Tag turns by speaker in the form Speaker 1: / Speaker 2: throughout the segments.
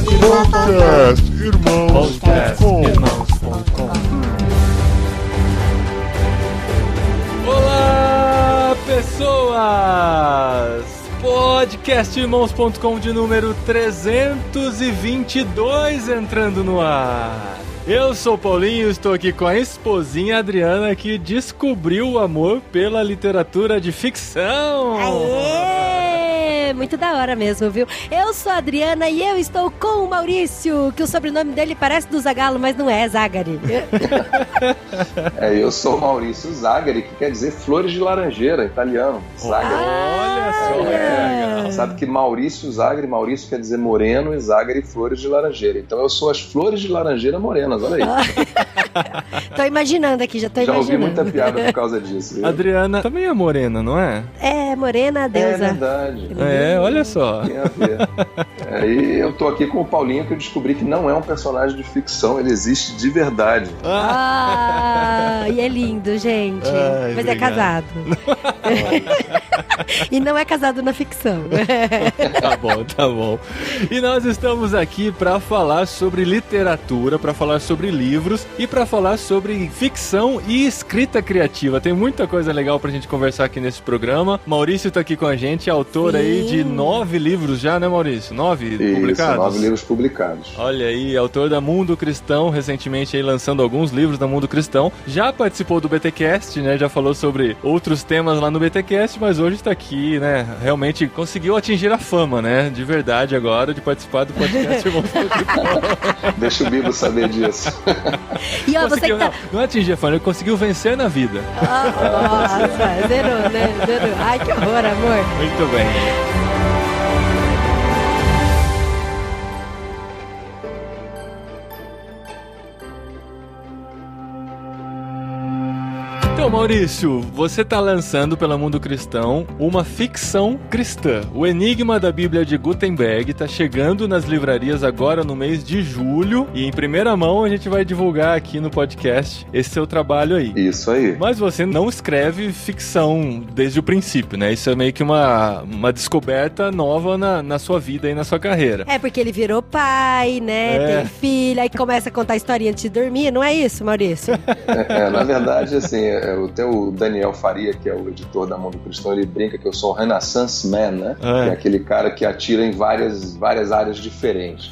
Speaker 1: Podcastirmãos.com. Olá, pessoas! Podcastirmãos.com de número 322 entrando no ar. Eu sou o Paulinho, estou aqui com a esposinha Adriana, que descobriu o amor pela literatura de ficção.
Speaker 2: Aê! Muito da hora mesmo, viu? Eu sou a Adriana e eu estou com o Maurício, que o sobrenome dele parece do Zagalo, mas não é Zagari.
Speaker 3: Eu sou o Maurício Zagari, que quer dizer flores de laranjeira, italiano. Zagari.
Speaker 1: Olha só, legal.
Speaker 3: Sabe que Maurício Zagari, Maurício quer dizer moreno e Zagari flores de laranjeira. Então eu sou as flores de laranjeira morenas, olha aí.
Speaker 2: Tô imaginando aqui, já tô imaginando.
Speaker 3: Já ouvi muita piada por causa disso. Viu?
Speaker 1: Adriana também é morena, não é?
Speaker 2: É, morena, deusa.
Speaker 3: É verdade.
Speaker 1: Olha só.
Speaker 3: Tem a ver. E eu tô aqui com o Paulinho, que eu descobri que não é um personagem de ficção, ele existe de verdade.
Speaker 2: E é lindo, gente.
Speaker 1: Ai,
Speaker 2: mas
Speaker 1: obrigado.
Speaker 2: É casado. E não é casado na ficção.
Speaker 1: Tá bom. E nós estamos aqui para falar sobre literatura, para falar sobre livros e para falar sobre ficção e escrita criativa. Tem muita coisa legal pra gente conversar aqui nesse programa. Maurício tá aqui com a gente, autor aí de 9 livros já, né, Maurício? 9 publicados?
Speaker 3: 9 livros publicados.
Speaker 1: Olha aí, autor da Mundo Cristão, recentemente aí lançando alguns livros da Mundo Cristão. Já participou do BTcast, né? Já falou sobre outros temas lá no BTcast, mas hoje tá aqui, né? Realmente conseguiu atingir a fama, né? De verdade agora, de participar do podcast.
Speaker 3: Deixa o Bibo saber disso.
Speaker 2: E ó, você que tá...
Speaker 1: Não atingir a fama, ele conseguiu vencer na vida.
Speaker 2: Nossa, zerou, né? Zerou. Ai, que horror, amor.
Speaker 1: Muito bem. Então, Maurício, você está lançando pela Mundo Cristão uma ficção cristã. O Enigma da Bíblia de Gutenberg está chegando nas livrarias agora no mês de julho e em primeira mão a gente vai divulgar aqui no podcast esse seu trabalho aí.
Speaker 3: Isso aí.
Speaker 1: Mas você não escreve ficção desde o princípio, né? Isso é meio que uma descoberta nova na sua vida e na sua carreira.
Speaker 2: É porque ele virou pai, né? Tem filha, aí começa a contar historinha antes de dormir, não é isso, Maurício?
Speaker 3: Na verdade, assim, até o Daniel Faria, que é o editor da Mundo Cristão, ele brinca que eu sou um Renaissance Man, né? Que é aquele cara que atira em várias áreas diferentes.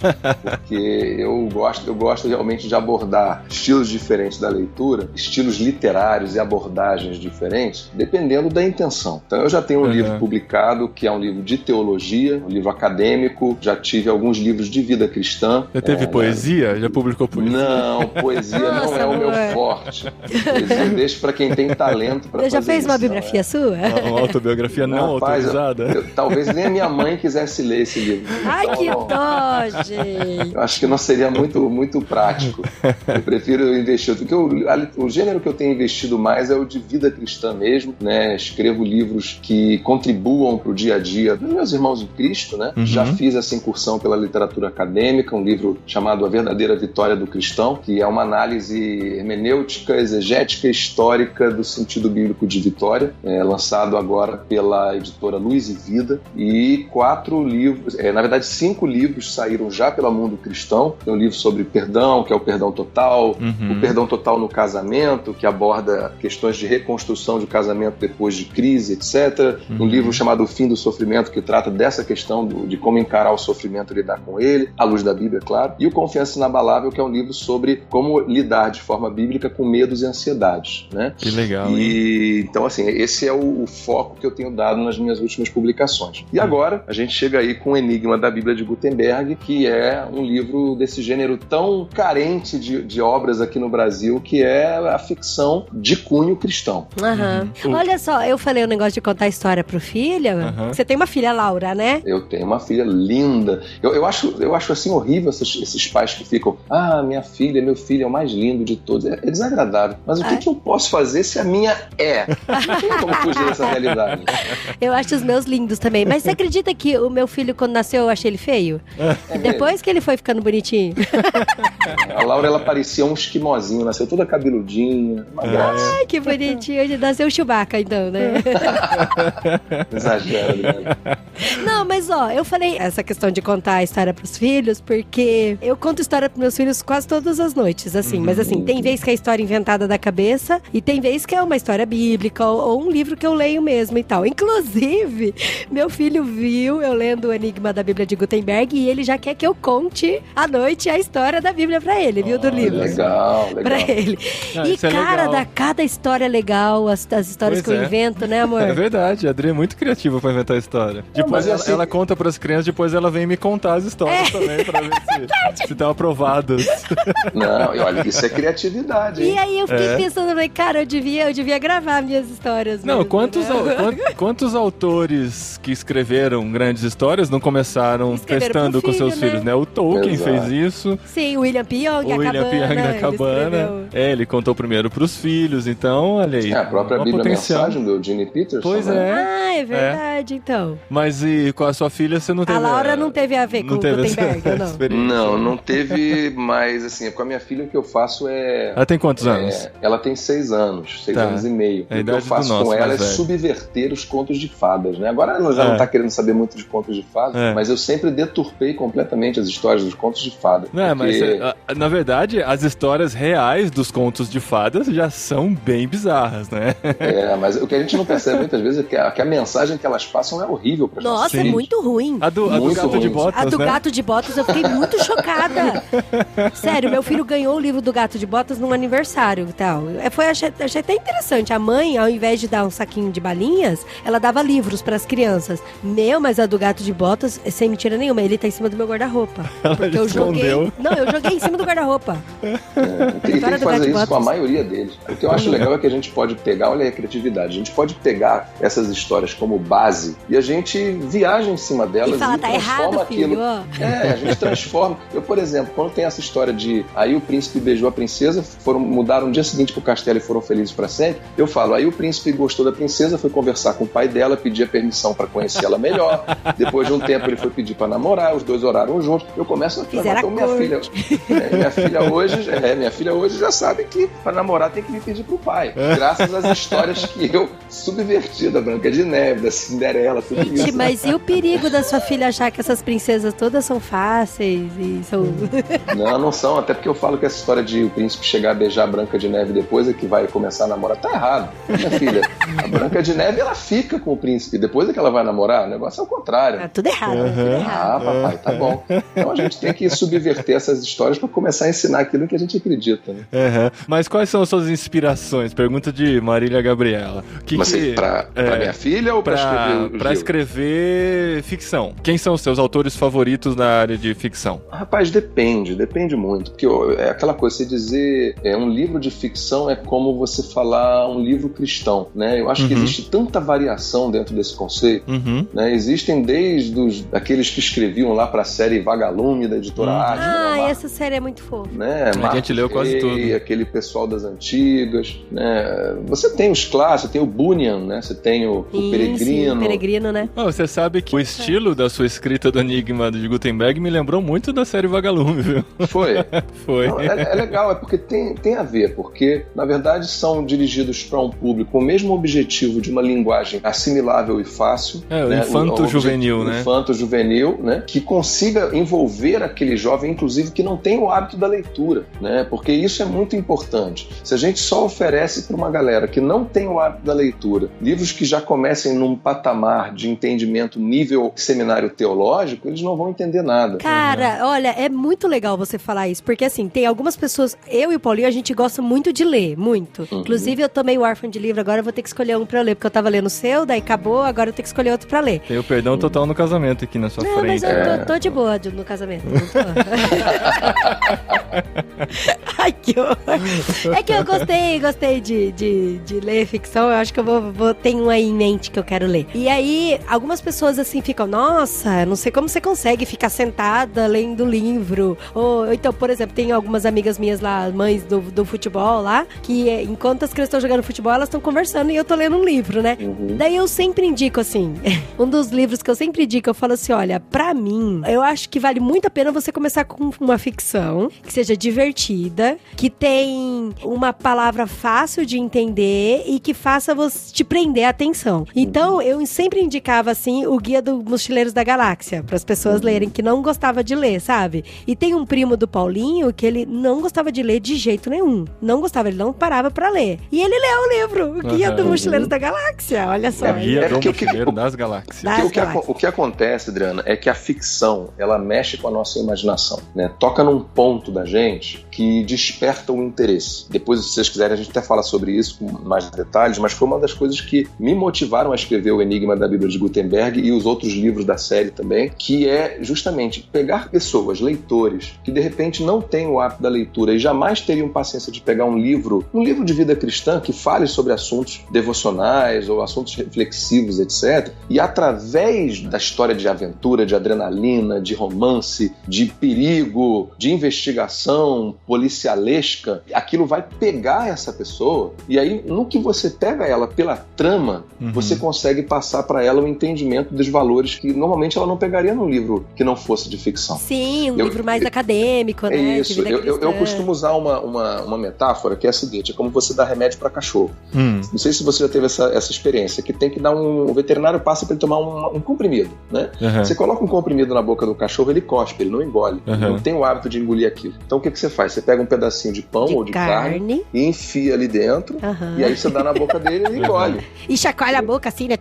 Speaker 3: Porque eu gosto realmente de abordar estilos diferentes da leitura, estilos literários e abordagens diferentes, dependendo da intenção. Então eu já tenho um livro publicado, que é um livro de teologia, um livro acadêmico, já tive alguns livros de vida cristã.
Speaker 1: Já teve poesia? Já publicou poesia?
Speaker 3: Não, poesia não é o meu forte. Poesia deixa pra quem tem talento pra fazer.
Speaker 2: Você já fez uma biografia sua?
Speaker 1: Uma autobiografia não autorizada?
Speaker 3: Talvez nem a minha mãe quisesse ler esse livro.
Speaker 2: Ai, que dó, gente!
Speaker 3: Eu acho que não seria muito prático. Eu prefiro investir. Porque o gênero que eu tenho investido mais é o de vida cristã mesmo, né? Escrevo livros que contribuam pro dia a dia dos meus irmãos em Cristo, né? Já fiz essa incursão pela literatura acadêmica, um livro chamado A Verdadeira Vitória do Cristão, que é uma análise hermenêutica, exegética, histórica do sentido bíblico de vitória, lançado agora pela editora Luz e Vida, e 5 livros saíram já pela Mundo Cristão. Tem um livro sobre perdão, que é o perdão total, o perdão total no casamento, que aborda questões de reconstrução de casamento depois de crise, etc. Um livro chamado O Fim do Sofrimento, que trata dessa questão de como encarar o sofrimento e lidar com ele, à luz da Bíblia, claro. E o Confiança Inabalável, que é um livro sobre como lidar de forma bíblica com medos e ansiedades, né?
Speaker 1: Que legal.
Speaker 3: Então, assim, esse é o foco que eu tenho dado nas minhas últimas publicações. E agora, a gente chega aí com o Enigma da Bíblia de Gutenberg, que é um livro desse gênero tão carente de obras aqui no Brasil, que é a ficção de cunho cristão.
Speaker 2: Olha só, eu falei o negócio de contar história pro filho. Você tem uma filha, Laura, né?
Speaker 3: Eu tenho uma filha linda. Eu acho assim horrível esses pais que ficam: minha filha, meu filho é o mais lindo de todos. É desagradável. Mas o que eu posso fazer esse a minha é. Não tem como fugir dessa realidade.
Speaker 2: Eu acho os meus lindos também. Mas você acredita que o meu filho, quando nasceu, eu achei ele feio? Depois que ele foi ficando bonitinho.
Speaker 3: A Laura, ela parecia um esquimozinho, nasceu toda cabeludinha, uma graça.
Speaker 2: Ai, que bonitinho. Hoje nasceu o Chewbacca, então, né?
Speaker 3: Exagero, né?
Speaker 2: Não, mas ó, eu falei essa questão de contar a história pros filhos, porque eu conto história pros meus filhos quase todas as noites, assim. Mas assim, tem vez que é história inventada da cabeça e tem vez que é uma história bíblica ou um livro que eu leio mesmo e tal. Inclusive, meu filho viu eu lendo o Enigma da Bíblia de Gutenberg e ele já quer que eu conte à noite a história da Bíblia pra ele, viu, do livro.
Speaker 3: Legal.
Speaker 2: Pra ele. E cara, dá cada história legal, as histórias que eu invento, né, amor?
Speaker 1: É verdade, a Adri é muito criativa pra inventar a história. Depois ela conta pras crianças, depois ela vem me contar as histórias também, pra ver se estão aprovadas.
Speaker 3: Não, e olha, isso é criatividade, hein?
Speaker 2: E aí eu fiquei pensando, cara, eu devia gravar minhas histórias.
Speaker 1: Não,
Speaker 2: mesmo,
Speaker 1: quantos autores que escreveram grandes histórias não começaram testando com seus filhos, né? O Tolkien fez isso.
Speaker 2: Sim, o William Pyong,
Speaker 1: da Cabana. Ele contou primeiro pros filhos, então, olha aí.
Speaker 3: A própria Bíblia Mensagem do Gene Peterson.
Speaker 1: Pois é.
Speaker 2: Ah, é verdade, então.
Speaker 1: Mas e com a sua filha você não teve...
Speaker 2: A Laura não teve a ver com o Gutenberg, não?
Speaker 3: Não teve, mas assim, com a minha filha o que eu faço é...
Speaker 1: Ela tem quantos anos?
Speaker 3: Ela tem 6 anos, 6 anos e meio. O que eu faço com ela é subverter os contos de fadas, né? Agora ela já não tá querendo saber muito de contos de fadas, mas eu sempre deturpei completamente as histórias dos contos de fadas.
Speaker 1: Não, porque... mas na verdade, as histórias reais dos contos de fadas já são bem bizarras, né?
Speaker 3: Mas o que a gente não percebe muitas vezes é que a mensagem que elas passam é horrível pra gente.
Speaker 2: Nossa, é muito ruim.
Speaker 1: A do Gato de Botas,
Speaker 2: A do Gato de Botas eu fiquei muito chocada. Sério, meu filho ganhou o livro do Gato de Botas num aniversário e tal. Achei até interessante. A mãe, ao invés de dar um saquinho de balinhas, ela dava livros pras crianças. Mas a do Gato de Botas, sem mentira nenhuma, ele tá em cima do meu guarda-roupa. Porque eu joguei... Não, eu joguei em cima do guarda-roupa.
Speaker 3: Tem que fazer isso com a maioria deles. O que eu acho legal é que a gente pode pegar, olha aí a criatividade, a gente pode pegar essas histórias como base e a gente viaja em cima delas
Speaker 2: e fala, tá errado,
Speaker 3: aquilo.
Speaker 2: Filho.
Speaker 3: A gente transforma. Eu, por exemplo, quando tem essa história de aí o príncipe beijou a princesa, mudaram no dia seguinte pro castelo e foram felizes pra sempre, eu falo, aí o príncipe gostou da princesa, foi conversar com o pai dela, pedir permissão pra conhecer ela melhor, depois de um tempo ele foi pedir pra namorar, os dois oraram juntos, eu começo a falar, então minha filha hoje já sabe que pra namorar tem que me pedir pro pai, graças às histórias que eu subverti da Branca de Neve, da Cinderela, tudo isso.
Speaker 2: Gente, mas e o perigo da sua filha achar que essas princesas todas são fáceis e são...
Speaker 3: Não são, até porque eu falo que essa história de o príncipe chegar a beijar a Branca de Neve depois é que vai começar a namorar, tá errado. Minha filha, a Branca de Neve, ela fica com o príncipe, depois é que ela vai namorar, o negócio é o contrário.
Speaker 2: Tudo errado, tudo errado.
Speaker 3: Papai, tá bom. Então a gente tem que subverter essas histórias pra começar a ensinar aquilo que a gente acredita, né?
Speaker 1: Mas quais são as suas inspirações? Pergunta de Marília Gabriela.
Speaker 3: Pra minha filha ou pra escrever?
Speaker 1: Pra escrever ficção. Quem são os seus autores favoritos na área de ficção?
Speaker 3: Rapaz, depende muito. Porque é aquela coisa, você dizer um livro de ficção é como você falar um livro cristão, né? Eu acho que existe tanta variação dentro desse conceito, né? Existem desde aqueles que escreviam lá pra série Vagalume, da editora Atlas.
Speaker 2: Essa série é muito fofa.
Speaker 3: Né?
Speaker 1: A gente leu quase tudo.
Speaker 3: Aquele pessoal das antigas, né? Você tem os clássicos, tem o Bunyan, né? Você tem o Peregrino.
Speaker 2: Sim, o Peregrino, né?
Speaker 1: Você sabe que o estilo da sua escrita do Enigma de Gutenberg me lembrou muito da série Vagalume, viu?
Speaker 3: Foi?
Speaker 1: Foi.
Speaker 3: Não, é legal, é porque tem a ver, porque na verdade são dirigidos para um público com o mesmo objetivo de uma linguagem assimilável e fácil.
Speaker 1: O infanto-juvenil, né?
Speaker 3: Infanto-juvenil, né? Que consiga envolver aquele jovem, inclusive, que não tem o hábito da leitura, né? Porque isso é muito importante. Se a gente só oferece para uma galera que não tem o hábito da leitura livros que já comecem num patamar de entendimento nível seminário teológico, eles não vão entender nada.
Speaker 2: Cara, olha, é muito legal você falar isso, porque assim, tem algumas pessoas, eu e o Paulinho, a gente gosta muito de ler, muito. Inclusive, eu tomei o órfão de livro, agora eu vou ter que escolher um pra eu ler, porque eu tava lendo o seu, daí acabou, agora eu tenho que escolher outro pra ler.
Speaker 1: Tem o perdão total no casamento aqui na sua frente.
Speaker 2: Mas eu tô de boa no casamento. Não tô. Ai, que horror. É que eu gostei de ler ficção. Eu acho que eu tenho um aí em mente que eu quero ler. E aí, algumas pessoas assim ficam, nossa, não sei como você consegue ficar sentada lendo livro. Ou então, por exemplo, tem algumas amigas minhas lá, mães do futebol lá, que enquanto as crianças estão jogando futebol, elas estão conversando e eu tô lendo um livro, né? Daí eu sempre indico assim, um dos livros que eu sempre indico, eu falo assim, olha, pra mim, eu acho que vale muito a pena você começar com uma ficção que seja divertida, que tem uma palavra fácil de entender e que faça você te prender a atenção. Então, eu sempre indicava, assim, o Guia dos Mochileiros da Galáxia, para as pessoas lerem, que não gostava de ler, sabe? E tem um primo do Paulinho que ele não gostava de ler de jeito nenhum. Não gostava, ele não parava pra ler. E ele leu o livro, o Guia dos Mochileiros da Galáxia, olha só.
Speaker 1: Guia do Mochileiro das Galáxias.
Speaker 3: O que acontece, Adriana, é que a ficção, ela mexe com a nossa imaginação, né? Toca num ponto da gente que desperta o interesse. Depois, se vocês quiserem, a gente até fala sobre isso com mais detalhes, mas foi uma das coisas que me motivaram a escrever o Enigma da Bíblia de Gutenberg e os outros livros da série também, que é justamente pegar pessoas, leitores, que de repente não têm o hábito da leitura e jamais teriam paciência de pegar um livro de vida cristã que fale sobre assuntos devocionais ou assuntos reflexivos, etc. E através da história de aventura, de adrenalina, de romance, de perigo, de investigação policialesca, aquilo vai pegar essa pessoa e aí, no que você pega ela pela trama, você consegue passar para ela o entendimento dos valores que normalmente ela não pegaria num livro que não fosse de ficção.
Speaker 2: Sim, livro mais acadêmico, né?
Speaker 3: É isso. Eu costumo usar uma metáfora que é a seguinte, é como você dá remédio para cachorro. Não sei se você já teve essa experiência, que tem que dar o veterinário passa para ele tomar um comprimido, né? Você coloca um comprimido na boca do cachorro, ele cospe, ele não engole. Ele não tem o hábito de engolir aquilo. Então o que você faz? Você pega um pedacinho de pão ou de carne e enfia ali dentro, e aí você dá na boca dele e ele engole.
Speaker 2: E chacoalha a boca assim, né?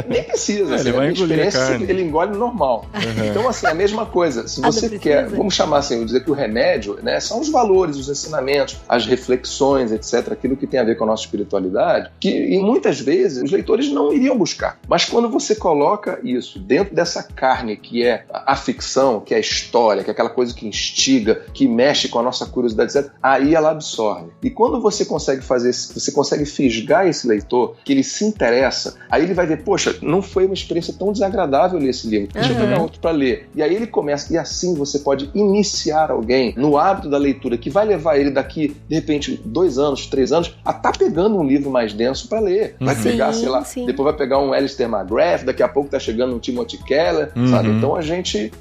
Speaker 3: Nem precisa.
Speaker 1: Ele vai engolir a carne.
Speaker 3: Ele engole normal. Então, assim, a mesma coisa. Se você quer, vamos chamar assim, dizer que o remédio, né, são os valores, os ensinamentos, as reflexões, etc., aquilo que tem a ver com a nossa espiritualidade, que muitas vezes os leitores não iriam buscar. Mas quando você coloca isso dentro dessa carne que é a ficção, que é a história, que é aquela coisa que instiga, que mexe com a nossa curiosidade, etc., aí ela absorve. E quando você consegue fazer, você consegue fisgar esse leitor, que ele se interessa, aí ele vai ver, poxa, não foi uma experiência tão desagradável ler esse livro, deixa eu pegar outro para ler. E aí ele começa, e assim você pode iniciar alguém no hábito da leitura, que vai levar ele daqui, de repente, 2 anos, 3 anos, a estar pegando um livro mais denso para ler. Vai pegar, sei lá, depois vai pegar um Alistair McGrath, daqui a pouco tá chegando um Timothy Keller, sabe? Então a gente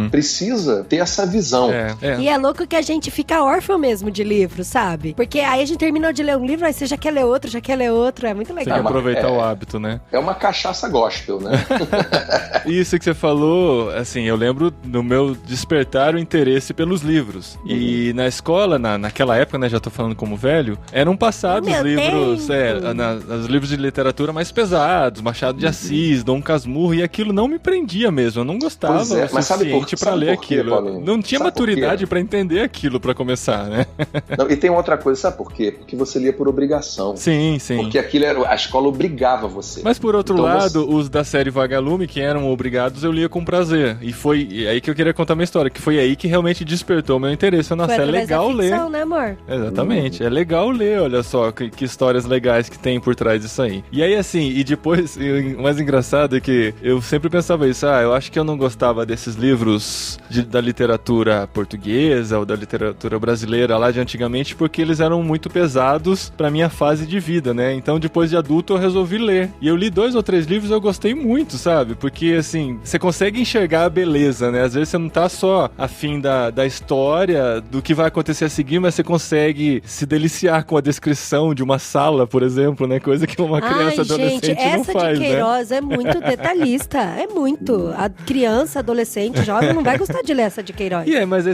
Speaker 3: precisa ter essa visão.
Speaker 2: E é louco que a gente fica órfão mesmo de livro, sabe? Porque aí a gente terminou de ler um livro, aí você já quer ler outro, é muito legal.
Speaker 1: Tem que aproveitar o hábito, né?
Speaker 3: É uma cachaça gospel, né?
Speaker 1: Isso que você falou, assim, eu lembro do meu despertar o interesse pelos livros. E na escola, naquela época, né, já tô falando como velho, eram passados livros, os livros de literatura mais pesados, Machado de Assis, Dom Casmurro, e aquilo não me prendia mesmo, eu não gostava o suficiente pra ler aquilo. Não tinha maturidade pra entender aquilo pra começar, né?
Speaker 3: Não, e tem outra coisa, sabe por quê? Porque você lia por obrigação.
Speaker 1: Sim.
Speaker 3: Porque aquilo a escola obrigava você.
Speaker 1: Mas por outro lado, os da série Vagalume, que eram obrigados, eu lia com prazer. E foi aí que eu queria contar minha história, que foi aí que realmente despertou meu interesse. Nossa, é legal ler.
Speaker 2: Né, amor?
Speaker 1: Exatamente, é legal ler, olha só, que histórias legais que tem por trás disso aí. E aí, assim, e depois, o mais engraçado é que eu sempre pensava isso, eu acho que eu não gostava desses livros da literatura portuguesa ou da literatura brasileira lá de antigamente, porque eles eram muito pesados pra minha fase de vida, né? Então, depois de adulto, eu resolvi ler. E eu li 2 ou 3 livros e eu gostei muito, sabe? Porque, assim, você consegue enxergar a beleza, né? Às vezes você não tá só afim da história, do que vai acontecer a seguir, mas você consegue se deliciar com a descrição de uma sala, por exemplo, né? Coisa que uma criança adolescente não faz, né?
Speaker 2: Essa de Queiroz é muito detalhista, é muito. A criança, adolescente, jovem não vai gostar de ler essa de Queiroz.
Speaker 1: Mas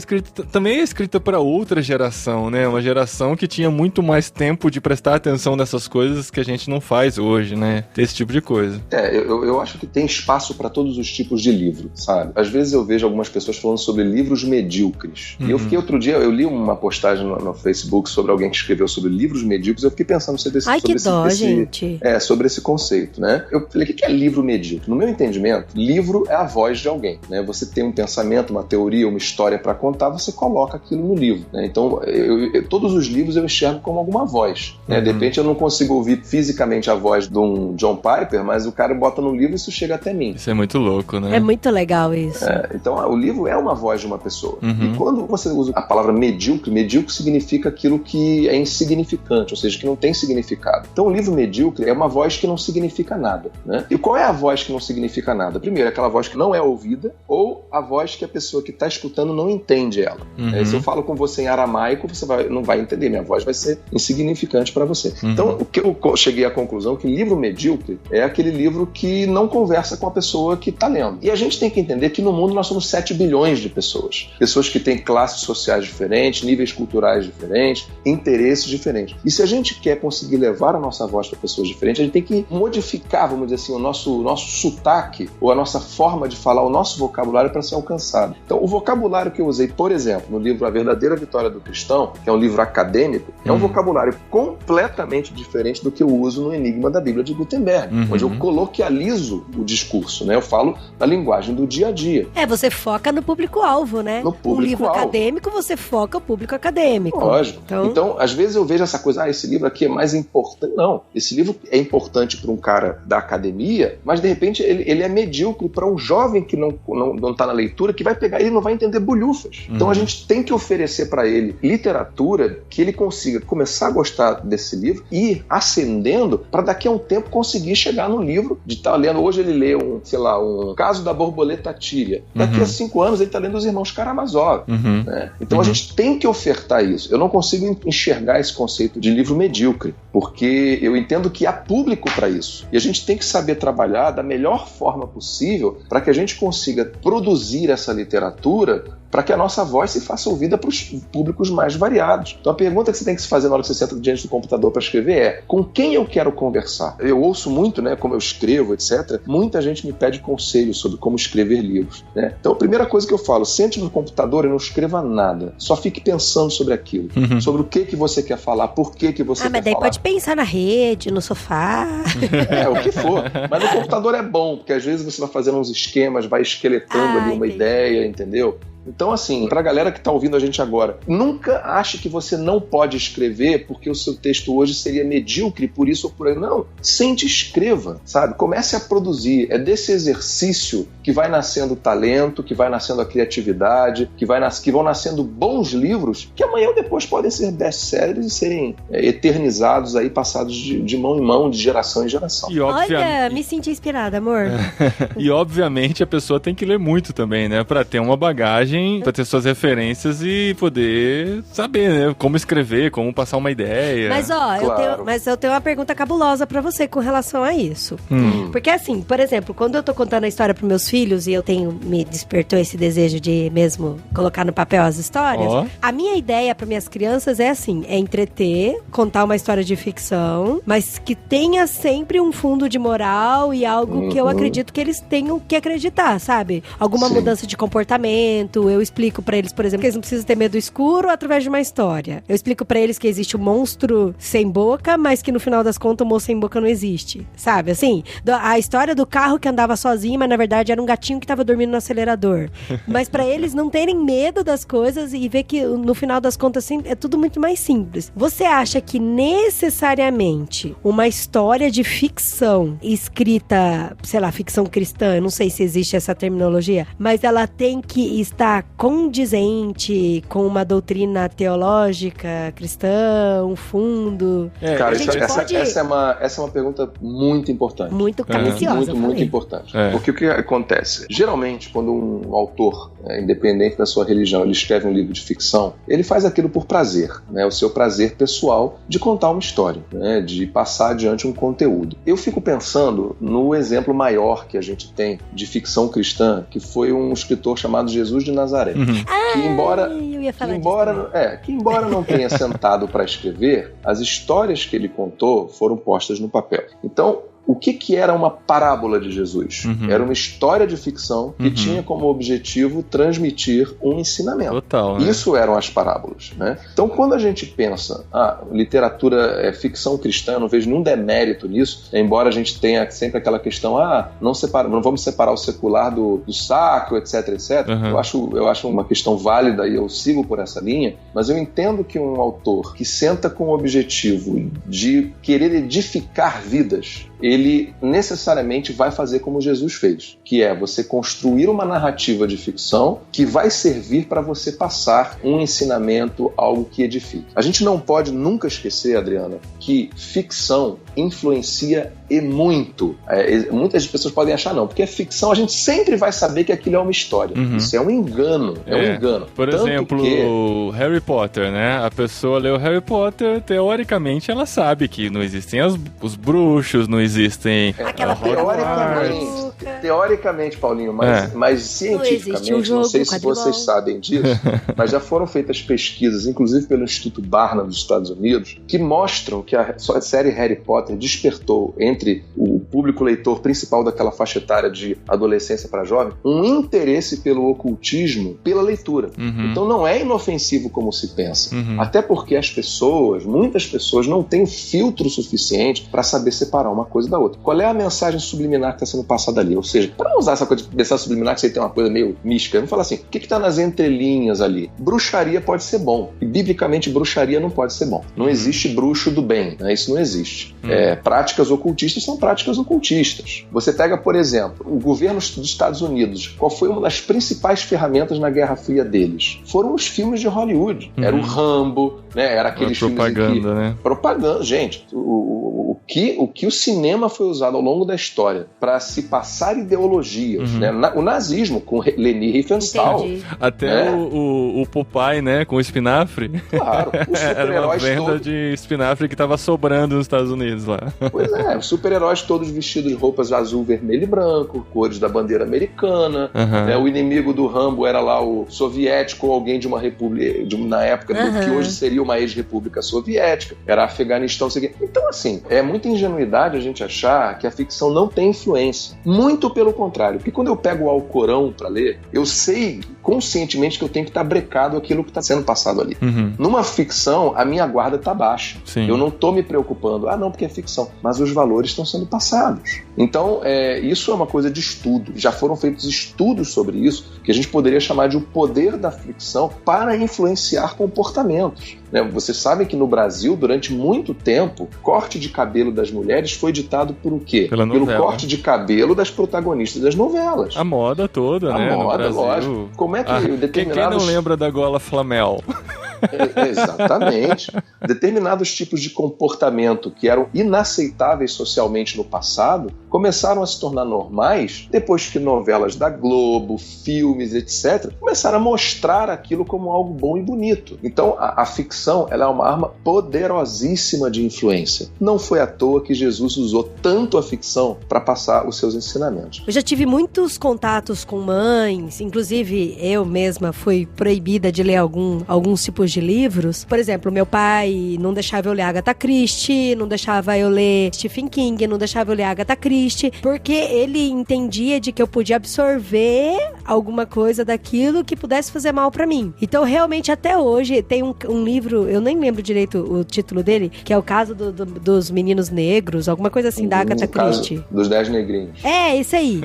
Speaker 1: também é escrita pra outra geração, né? Uma geração que tinha muito mais tempo de prestar atenção nessas coisas que a gente não faz hoje, né? Esse tipo de coisa.
Speaker 3: Eu acho que tem espaço para todos os tipos de livro, sabe? Às vezes eu vejo algumas pessoas falando sobre livros medíocres. E eu fiquei outro dia, eu li uma postagem no Facebook sobre alguém que escreveu sobre livros medíocres, eu fiquei pensando sobre sobre esse conceito, né? Eu falei, o que é livro medíocre? No meu entendimento, livro é a voz de alguém, né? Você tem um pensamento, uma teoria, uma história para contar, você coloca aquilo no livro, né? Então, todos os livros eu enxergo como alguma voz, né? De repente eu não consigo ouvir fisicamente a voz de um John Piper, mas o cara bota no livro e isso chega até mim.
Speaker 1: Isso é muito louco, né?
Speaker 2: É muito legal isso.
Speaker 3: Então, o livro é uma voz de uma pessoa. E quando você usa a palavra medíocre significa aquilo que é insignificante, ou seja, que não tem significado. Então, o livro medíocre é uma voz que não significa nada, né? E qual é a voz que não significa nada? Primeiro, é aquela voz que não é ouvida, ou a voz que a pessoa que está escutando não entende ela. Se eu falo com você em aramaico, você não vai entender, minha voz vai ser insignificante para você. Então, o que eu cheguei à conclusão é que livro medíocre é aquele livro que não conversa com a pessoa que está lendo. E a gente tem que entender que no mundo nós somos 7 bilhões de pessoas. Pessoas que têm classes sociais diferentes, níveis culturais diferentes, interesses diferentes. E se a gente quer conseguir levar a nossa voz para pessoas diferentes, a gente tem que modificar, vamos dizer assim, o nosso sotaque, ou a nossa forma de falar, o nosso vocabulário para ser alcançado. Então, o vocabulário que eu usei, por exemplo, no livro A Verdadeira Vitória do Cristão, que é um livro acadêmico, é um vocabulário completamente diferente do que eu uso no Enigma da Bíblia de Gutenberg, onde eu coloquializo o discurso, né? Eu falo na linguagem do dia a dia.
Speaker 2: Você foca no público-alvo, né?
Speaker 3: No público-alvo.
Speaker 2: O livro acadêmico, você foca o público acadêmico.
Speaker 3: Lógico. Então, às vezes eu vejo essa coisa, esse livro aqui é mais importante. Não, esse livro é importante para um cara da academia, mas de repente ele é medíocre para um jovem que não está na leitura, que vai pegar ele e não vai entender bolhufas. Então a gente tem que oferecer para ele literatura que ele consiga começar a gostar desse livro e ir ascendendo para daqui a um tempo conseguir chegar no livro de estar lendo. Hoje ele lê um Caso da Borboleta Tília. Daqui a 5 anos ele está lendo Os Irmãos Karamazov. Né? Então a gente tem que ofertar isso. Eu não consigo enxergar esse conceito de livro medíocre, porque eu entendo que há público para isso. E a gente tem que saber trabalhar da melhor forma possível para que a gente consiga produzir essa literatura para que a nossa voz se faça ouvida para os públicos mais variados. Então a pergunta que você tem que se fazer na hora que você senta diante do computador para escrever é: com quem eu quero conversar? Eu ouço muito, né, como eu escrevo, etc. Muita gente me pede conselhos sobre como escrever livros, né? Então a primeira coisa que eu falo: sente no computador e não escreva nada. Só fique pensando sobre aquilo. Sobre o que você quer falar, por que você quer falar.
Speaker 2: Mas daí pode pensar na rede, no sofá.
Speaker 3: O que for. Mas no computador é bom, porque às vezes você vai fazendo uns esquemas, vai esqueletando ali uma ideia, entendeu? Então, assim, pra galera que tá ouvindo a gente agora, nunca ache que você não pode escrever porque o seu texto hoje seria medíocre por isso ou por aí. Não, sente e escreva, sabe? Comece a produzir. É desse exercício que vai nascendo o talento, que vai nascendo a criatividade, que vão nascendo bons livros que amanhã ou depois podem ser best-sellers e serem eternizados aí, passados de mão em mão, de geração em geração.
Speaker 2: Olha, me senti inspirada, amor.
Speaker 1: E obviamente a pessoa tem que ler muito também, né? Pra ter uma bagagem, pra ter suas referências e poder saber, né? Como escrever, como passar uma ideia.
Speaker 2: Mas eu tenho uma pergunta cabulosa pra você com relação a isso. Porque assim, por exemplo, quando eu tô contando a história pros meus filhos e me despertou esse desejo de mesmo colocar no papel as histórias, a minha ideia para minhas crianças é assim, é entreter, contar uma história de ficção, mas que tenha sempre um fundo de moral e algo que eu acredito que eles tenham que acreditar, sabe? Alguma mudança de comportamento. Eu explico pra eles, por exemplo, que eles não precisam ter medo escuro através de uma história. Eu explico pra eles que existe um monstro sem boca, mas que no final das contas o monstro sem boca não existe, sabe? Assim, a história do carro que andava sozinho, mas na verdade era um gatinho que tava dormindo no acelerador. Mas pra eles não terem medo das coisas e ver que no final das contas assim, é tudo muito mais simples. Você acha que necessariamente uma história de ficção escrita, sei lá, ficção cristã, eu não sei se existe essa terminologia, mas ela tem que estar condizente com uma doutrina teológica cristã, um fundo?
Speaker 3: Cara, essa é uma pergunta muito importante.
Speaker 2: Muito capciosa.
Speaker 3: Muito importante. Porque o que acontece? Geralmente, quando um autor, independente da sua religião, ele escreve um livro de ficção, ele faz aquilo por prazer, né? O seu prazer pessoal de contar uma história, né? De passar adiante um conteúdo. Eu fico pensando no exemplo maior que a gente tem de ficção cristã, que foi um escritor chamado Jesus de Nazaré. Que embora não tenha sentado para escrever, as histórias que ele contou foram postas no papel. Então, O que era uma parábola de Jesus? Era uma história de ficção que tinha como objetivo transmitir um ensinamento.
Speaker 1: Total, né?
Speaker 3: Isso eram as parábolas, né? Então, quando a gente pensa, literatura é ficção cristã, eu não vejo nenhum demérito nisso, embora a gente tenha sempre aquela questão, não vamos separar o secular do sacro, etc, etc. Eu acho uma questão válida e eu sigo por essa linha, mas eu entendo que um autor que senta com o objetivo de querer edificar vidas, ele necessariamente vai fazer como Jesus fez, que é você construir uma narrativa de ficção que vai servir para você passar um ensinamento, algo que edifique. A gente não pode nunca esquecer, Adriana, que ficção influencia e muito. Muitas pessoas podem achar não, porque a ficção a gente sempre vai saber que aquilo é uma história. Isso é um engano, um engano.
Speaker 1: Por exemplo, Harry Potter, né? A pessoa leu Harry Potter, teoricamente ela sabe que não existem os bruxos, não existem...
Speaker 3: Teoricamente, Paulinho, mas cientificamente, não sei se vocês sabem disso, mas já foram feitas pesquisas, inclusive pelo Instituto Barnum dos Estados Unidos, que mostram que a série Harry Potter despertou entre o público leitor principal daquela faixa etária de adolescência para jovem um interesse pelo ocultismo, pela leitura. Então não é inofensivo como se pensa. Até porque muitas pessoas não têm filtro suficiente para saber separar uma coisa da outra. Qual é a mensagem subliminar que está sendo passada ali? Ou seja, para não usar essa coisa de mensagem subliminar que você tem uma coisa meio mística, vamos falar assim, o que está nas entrelinhas ali? Bruxaria pode ser bom. E biblicamente bruxaria não pode ser bom. Não existe bruxo do bem, né? Isso não existe. Práticas ocultistas são práticas ocultistas. Você pega, por exemplo, o governo dos Estados Unidos. Qual foi uma das principais ferramentas na Guerra Fria deles? Foram os filmes de Hollywood. Era o Rambo, né? Era aqueles filmes
Speaker 1: propaganda, né?
Speaker 3: Propaganda, gente. O que o cinema foi usado ao longo da história para se passar ideologias, né? O nazismo com Leni Riefenstahl.
Speaker 1: Até o Popeye, né? Com o espinafre.
Speaker 3: Claro.
Speaker 1: Era uma venda de espinafre que estava sobrando nos Estados Unidos lá.
Speaker 3: Pois é, os super-heróis todos vestidos de roupas azul, vermelho e branco, cores da bandeira americana. O inimigo do Rambo era lá o soviético ou alguém de uma república, na época do que hoje seria uma ex-república soviética. Era Afeganistão, sei o quê. Então, assim, é muita ingenuidade a gente achar que a ficção não tem influência. Muito pelo contrário. Porque quando eu pego o Alcorão para ler, eu sei conscientemente que eu tenho que estar brecado aquilo que está sendo passado ali. Numa ficção, a minha guarda está baixa.
Speaker 1: Sim.
Speaker 3: Eu não estou me preocupando. Não, porque é ficção. Mas os valores estão sendo passados. Então, isso é uma coisa de estudo. Já foram feitos estudos sobre isso, que a gente poderia chamar de o poder da ficção para influenciar comportamentos. Vocês sabem que no Brasil, durante muito tempo, corte de cabelo das mulheres foi ditado por o quê? Pelo corte de cabelo das protagonistas das novelas.
Speaker 1: A moda toda, né?
Speaker 3: A moda, lógico. Como é que determinados...
Speaker 1: Quem não lembra da gola Flamel?
Speaker 3: Exatamente. Determinados tipos de comportamento que eram inaceitáveis socialmente no passado começaram a se tornar normais depois que novelas da Globo, filmes, etc., começaram a mostrar aquilo como algo bom e bonito. Então, a ficção ela é uma arma poderosíssima de influência. Não foi à toa que Jesus usou tanto a ficção para passar os seus ensinamentos.
Speaker 2: Eu já tive muitos contatos com mães, inclusive eu mesma fui proibida de ler alguns tipos de livros. Por exemplo, meu pai não deixava eu ler Agatha Christie, não deixava eu ler Stephen King, não deixava eu ler Agatha Christie, porque ele entendia de que eu podia absorver alguma coisa daquilo que pudesse fazer mal pra mim. Então, realmente, até hoje, tem um livro, eu nem lembro direito o título dele, que é o caso dos meninos negros, alguma coisa assim, da Agatha Christie.
Speaker 3: Dos 10 negrinhos.
Speaker 2: Isso aí.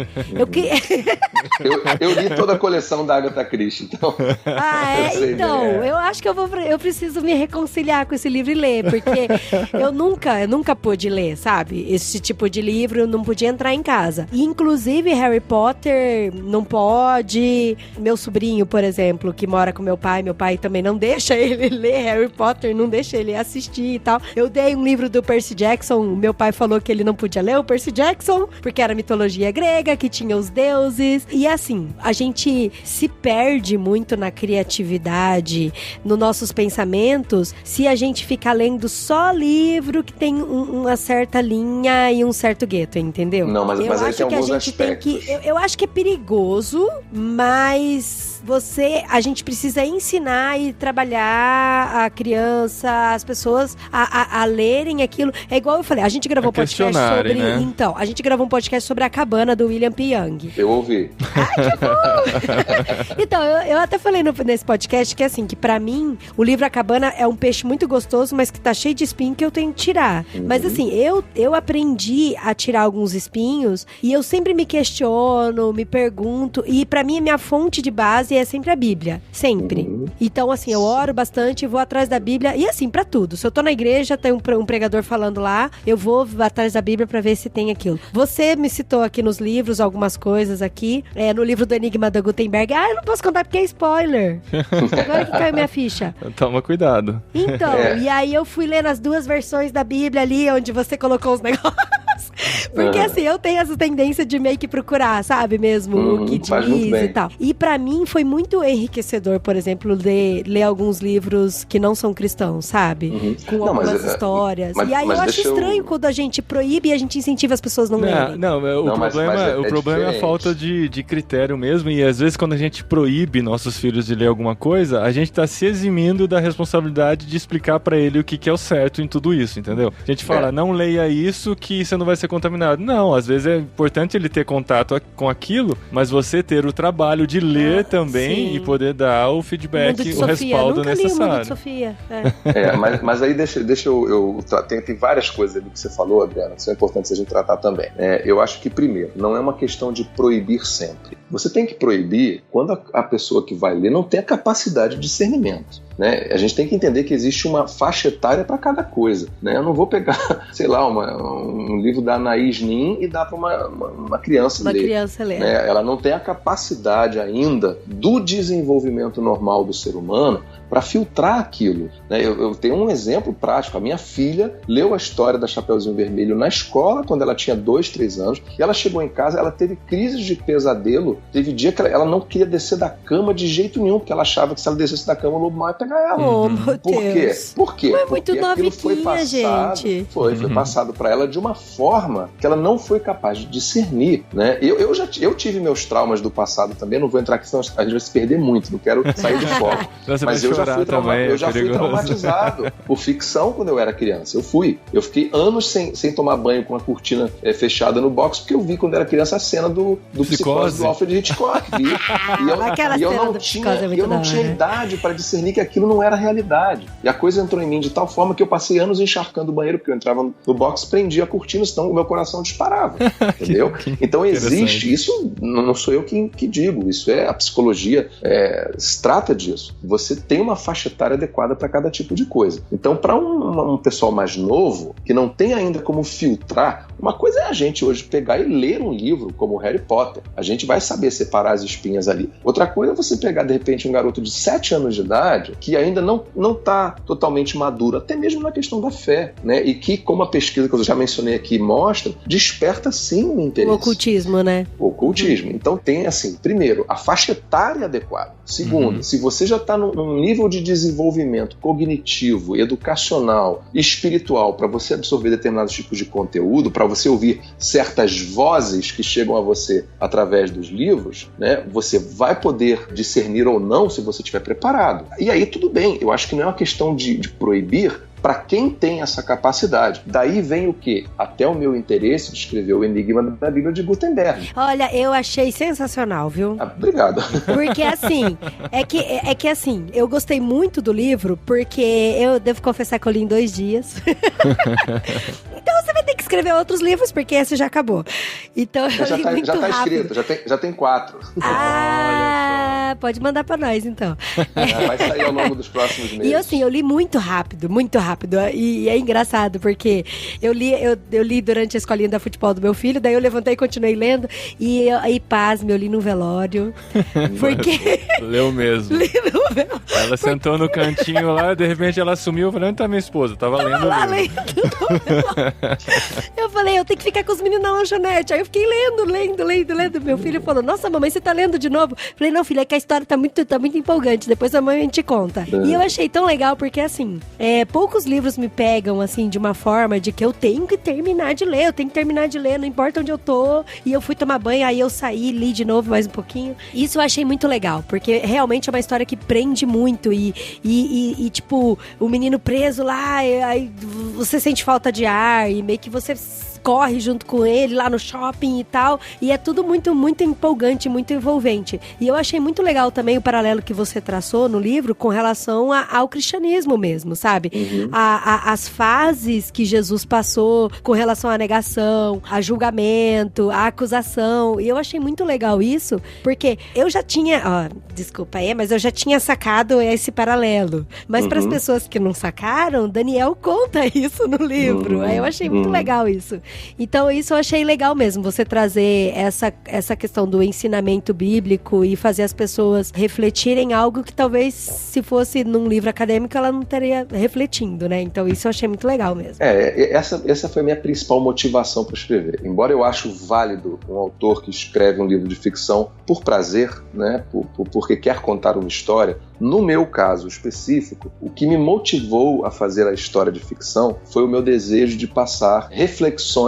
Speaker 3: Eu li toda a coleção da Agatha Christie, então...
Speaker 2: Então, eu acho que eu preciso me reconciliar com esse livro e ler, porque eu nunca pude ler, sabe? Esse tipo de livro não podia entrar em casa. E, inclusive, Harry Potter não pode. Meu sobrinho, por exemplo, que mora com meu pai também não deixa ele ler Harry Potter, não deixa ele assistir e tal. Eu dei um livro do Percy Jackson, meu pai falou que ele não podia ler o Percy Jackson, porque era mitologia grega, que tinha os deuses. E assim, a gente se perde muito na criatividade, nos nossos pensamentos, se a gente ficar lendo só livro que tem uma certa linha e um certo gueto, entendeu?
Speaker 3: Não, mas aí tem alguns aspectos.
Speaker 2: Eu acho que é perigoso, mas a gente precisa ensinar e trabalhar a criança, as pessoas a lerem aquilo. É igual eu falei, a gente gravou um podcast sobre...
Speaker 1: né?
Speaker 2: Então, a gente gravou um podcast sobre A Cabana, do William P. Young.
Speaker 3: Eu ouvi.
Speaker 2: Que bom! Então, eu até falei nesse podcast que, assim, que pra mim, o livro A Cabana é um peixe muito gostoso, mas que tá cheio de espinho que eu tenho que tirar. Mas, assim, eu aprendi a tirar alguns espinhos e eu sempre me questiono, me pergunto, e pra mim, a minha fonte de base é sempre a Bíblia. Sempre. Então, assim, eu oro bastante, vou atrás da Bíblia, e assim, pra tudo. Se eu tô na igreja, tem um pregador falando lá, eu vou atrás da Bíblia pra ver se tem aquilo. Você me citou aqui nos livros algumas coisas aqui, no livro do Enigma da Gutenberg. Eu não posso contar porque é spoiler. Agora que caiu minha ficha.
Speaker 1: Toma cuidado.
Speaker 2: Então, e aí eu fui lendo as duas versões da Bíblia ali, onde você colocou os negócios. Porque assim, eu tenho essa tendência de meio que procurar, sabe mesmo, o que diz e tal. E pra mim foi muito enriquecedor, por exemplo, ler alguns livros que não são cristãos, sabe? Com algumas histórias. E aí eu acho estranho quando a gente proíbe e a gente incentiva as pessoas a não lerem.
Speaker 1: O problema é a falta de critério mesmo, e às vezes quando a gente proíbe nossos filhos de ler alguma coisa, a gente tá se eximindo da responsabilidade de explicar pra ele o que é o certo em tudo isso, entendeu? A gente fala, não leia isso que você não vai ser contaminado. Não, às vezes é importante ele ter contato com aquilo, mas você ter o trabalho de ler também e poder dar o feedback, o respaldo necessário.
Speaker 2: Li o Mundo de Sofia.
Speaker 3: Mas aí deixa eu tem várias coisas do que você falou, Adriana, que são importantes a gente tratar também. Eu acho que, primeiro, não é uma questão de proibir sempre. Você tem que proibir quando a pessoa que vai ler não tem a capacidade de discernimento. Né? A gente tem que entender que existe uma faixa etária para cada coisa. Né? Eu não vou pegar, sei lá, um livro da Anaïs Nin e dar para uma criança ler.
Speaker 2: Criança ler.
Speaker 3: Né? Ela não tem a capacidade ainda do desenvolvimento normal do ser humano para filtrar aquilo. Né? Eu tenho um exemplo prático. A minha filha leu a história da Chapeuzinho Vermelho na escola quando ela tinha 2, 3 anos, e ela chegou em casa, ela teve crises de pesadelo. Teve dia que ela não queria descer da cama de jeito nenhum, porque ela achava que se ela descesse da cama, o lobo mau ia pegar ela.
Speaker 2: Oh, meu Deus.
Speaker 3: Por quê?
Speaker 2: Mas muito
Speaker 3: porque foi passado,
Speaker 2: gente.
Speaker 3: Foi passado para ela de uma forma que ela não foi capaz de discernir. Né? Eu tive meus traumas do passado também, não vou entrar aqui, senão a gente vai se perder muito, não quero sair do foco. Mas eu já fui traumatizado por ficção quando eu era criança. Eu fiquei anos sem tomar banho com a cortina fechada no box, porque eu vi quando era criança a cena do Psicose do Alfred Hitchcock. E eu não tinha idade para discernir que aquilo não era realidade. E a coisa entrou em mim de tal forma que eu passei anos encharcando o banheiro, porque eu entrava no box, prendia a cortina, senão o meu coração disparava. Entendeu? Então existe, isso não sou eu que digo, isso é a psicologia, se trata disso. Você tem uma faixa etária adequada para cada tipo de coisa. Então, para um pessoal mais novo, que não tem ainda como filtrar, uma coisa é a gente hoje pegar e ler um livro como Harry Potter. A gente vai saber separar as espinhas ali. Outra coisa é você pegar, de repente, um garoto de 7 anos de idade que ainda não está totalmente maduro, até mesmo na questão da fé, né? E que, como a pesquisa que eu já mencionei aqui mostra, desperta sim um interesse.
Speaker 2: O ocultismo, né?
Speaker 3: O ocultismo. Então tem, assim, primeiro, a faixa etária adequada. Segundo, se você já está num nível de desenvolvimento cognitivo, educacional e espiritual para você absorver determinados tipos de conteúdo, para você ouvir certas vozes que chegam a você através dos livros, né? Você vai poder discernir ou não se você estiver preparado. E aí tudo bem, eu acho que não é uma questão de proibir para quem tem essa capacidade. Daí vem o quê? Até o meu interesse de escrever o Enigma da Bíblia de Gutenberg.
Speaker 2: Olha, eu achei sensacional, viu?
Speaker 3: Obrigado.
Speaker 2: Porque assim, é que assim, eu gostei muito do livro, porque eu devo confessar que eu li em 2 dias. Então você vai ter que escrever outros livros, porque esse já acabou. Então eu li muito rápido.
Speaker 3: Escrito, já tem 4.
Speaker 2: Pode mandar pra nós, então.
Speaker 3: Vai sair ao longo dos próximos meses.
Speaker 2: E assim, eu li muito rápido. E é engraçado, porque eu li durante a escolinha da futebol do meu filho, daí eu levantei e continuei lendo, e aí, pasme, eu li no velório. Porque...
Speaker 1: Leu mesmo.
Speaker 2: Li no velório.
Speaker 1: Ela sentou no cantinho lá, de repente ela sumiu, eu falei, onde tá minha esposa? Tava lendo
Speaker 2: lá, lendo no velório. Eu falei, eu tenho que ficar com os meninos na lanchonete. Aí eu fiquei lendo. Meu filho falou, nossa, mamãe, você tá lendo de novo? Eu falei, não, filha, é que a história tá muito empolgante, depois a mãe te conta. E eu achei tão legal porque, assim, poucos livros me pegam, assim, de uma forma de que eu tenho que terminar de ler, não importa onde eu tô, e eu fui tomar banho, aí eu saí, li de novo mais um pouquinho. Isso eu achei muito legal, porque realmente é uma história que prende muito e tipo, o menino preso lá, aí você sente falta de ar e meio que você corre junto com ele lá no shopping e tal, e é tudo muito, muito empolgante, muito envolvente. E eu achei muito legal também o paralelo que você traçou no livro com relação ao cristianismo mesmo, sabe? As fases que Jesus passou com relação à negação, a julgamento, a acusação, e eu achei muito legal isso, porque eu já tinha, desculpa aí, mas eu já tinha sacado esse paralelo, mas para as pessoas que não sacaram, Daniel conta isso no livro, aí eu achei muito legal isso. Então isso eu achei legal mesmo, você trazer essa questão do ensinamento bíblico e fazer as pessoas refletirem algo que talvez se fosse num livro acadêmico ela não estaria refletindo, né? Então isso eu achei muito legal mesmo.
Speaker 3: Essa foi a minha principal motivação para escrever. Embora eu acho válido um autor que escreve um livro de ficção por prazer, né? Porque quer contar uma história, no meu caso específico, o que me motivou a fazer a história de ficção foi o meu desejo de passar reflexões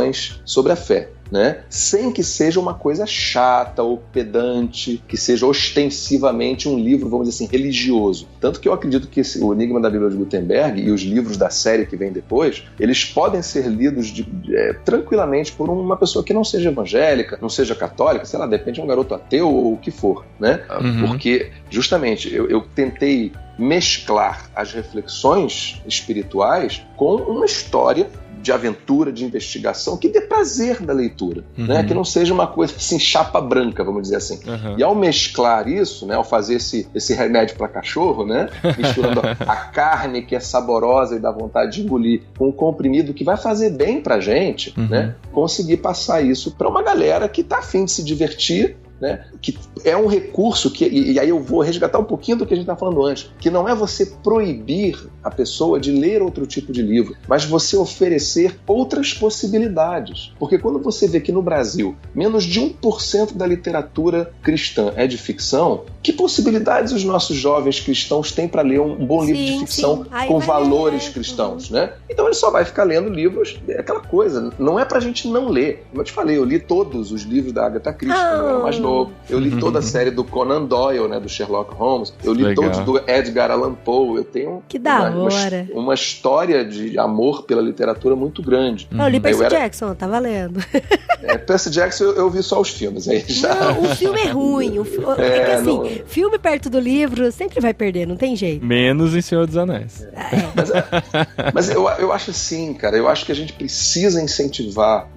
Speaker 3: sobre a fé, né? Sem que seja uma coisa chata ou pedante, que seja ostensivamente um livro, vamos dizer assim, religioso. Tanto que eu acredito que o Enigma da Bíblia de Gutenberg e os livros da série que vem depois, eles podem ser lidos tranquilamente por uma pessoa que não seja evangélica, não seja católica, sei lá, depende de um garoto ateu ou o que for, né? Porque, justamente, eu tentei mesclar as reflexões espirituais com uma história de aventura, de investigação, que dê prazer da leitura, né? Que não seja uma coisa assim, chapa branca, vamos dizer assim. E ao mesclar isso, né? Ao fazer esse remédio para cachorro, né? Misturando a carne que é saborosa e dá vontade de engolir com um comprimido que vai fazer bem pra gente, né? Conseguir passar isso para uma galera que tá afim de se divertir, né? Que é um recurso que, e aí eu vou resgatar um pouquinho do que a gente está falando antes, que não é você proibir a pessoa de ler outro tipo de livro, mas você oferecer outras possibilidades. Porque quando você vê que no Brasil menos de 1% da literatura cristã é de ficção, que possibilidades os nossos jovens cristãos têm para ler um bom livro de ficção com valores cristãos, né? Então ele só vai ficar lendo livros, aquela coisa, não é pra gente não ler. Como eu te falei, eu li todos os livros da Agatha Christie quando eu era mais novo. Eu li toda a série do Conan Doyle, né, do Sherlock Holmes. Eu li todos do Edgar Allan Poe. Eu tenho uma história de amor pela literatura muito grande.
Speaker 2: Eu li Percy Jackson, tá valendo.
Speaker 3: Percy Jackson eu vi só os filmes. Aí já...
Speaker 2: Não, o filme é ruim. É que assim, filme perto do livro sempre vai perder, não tem jeito.
Speaker 1: Menos em Senhor dos Anéis.
Speaker 3: Mas eu acho assim, cara, eu acho que a gente precisa incentivar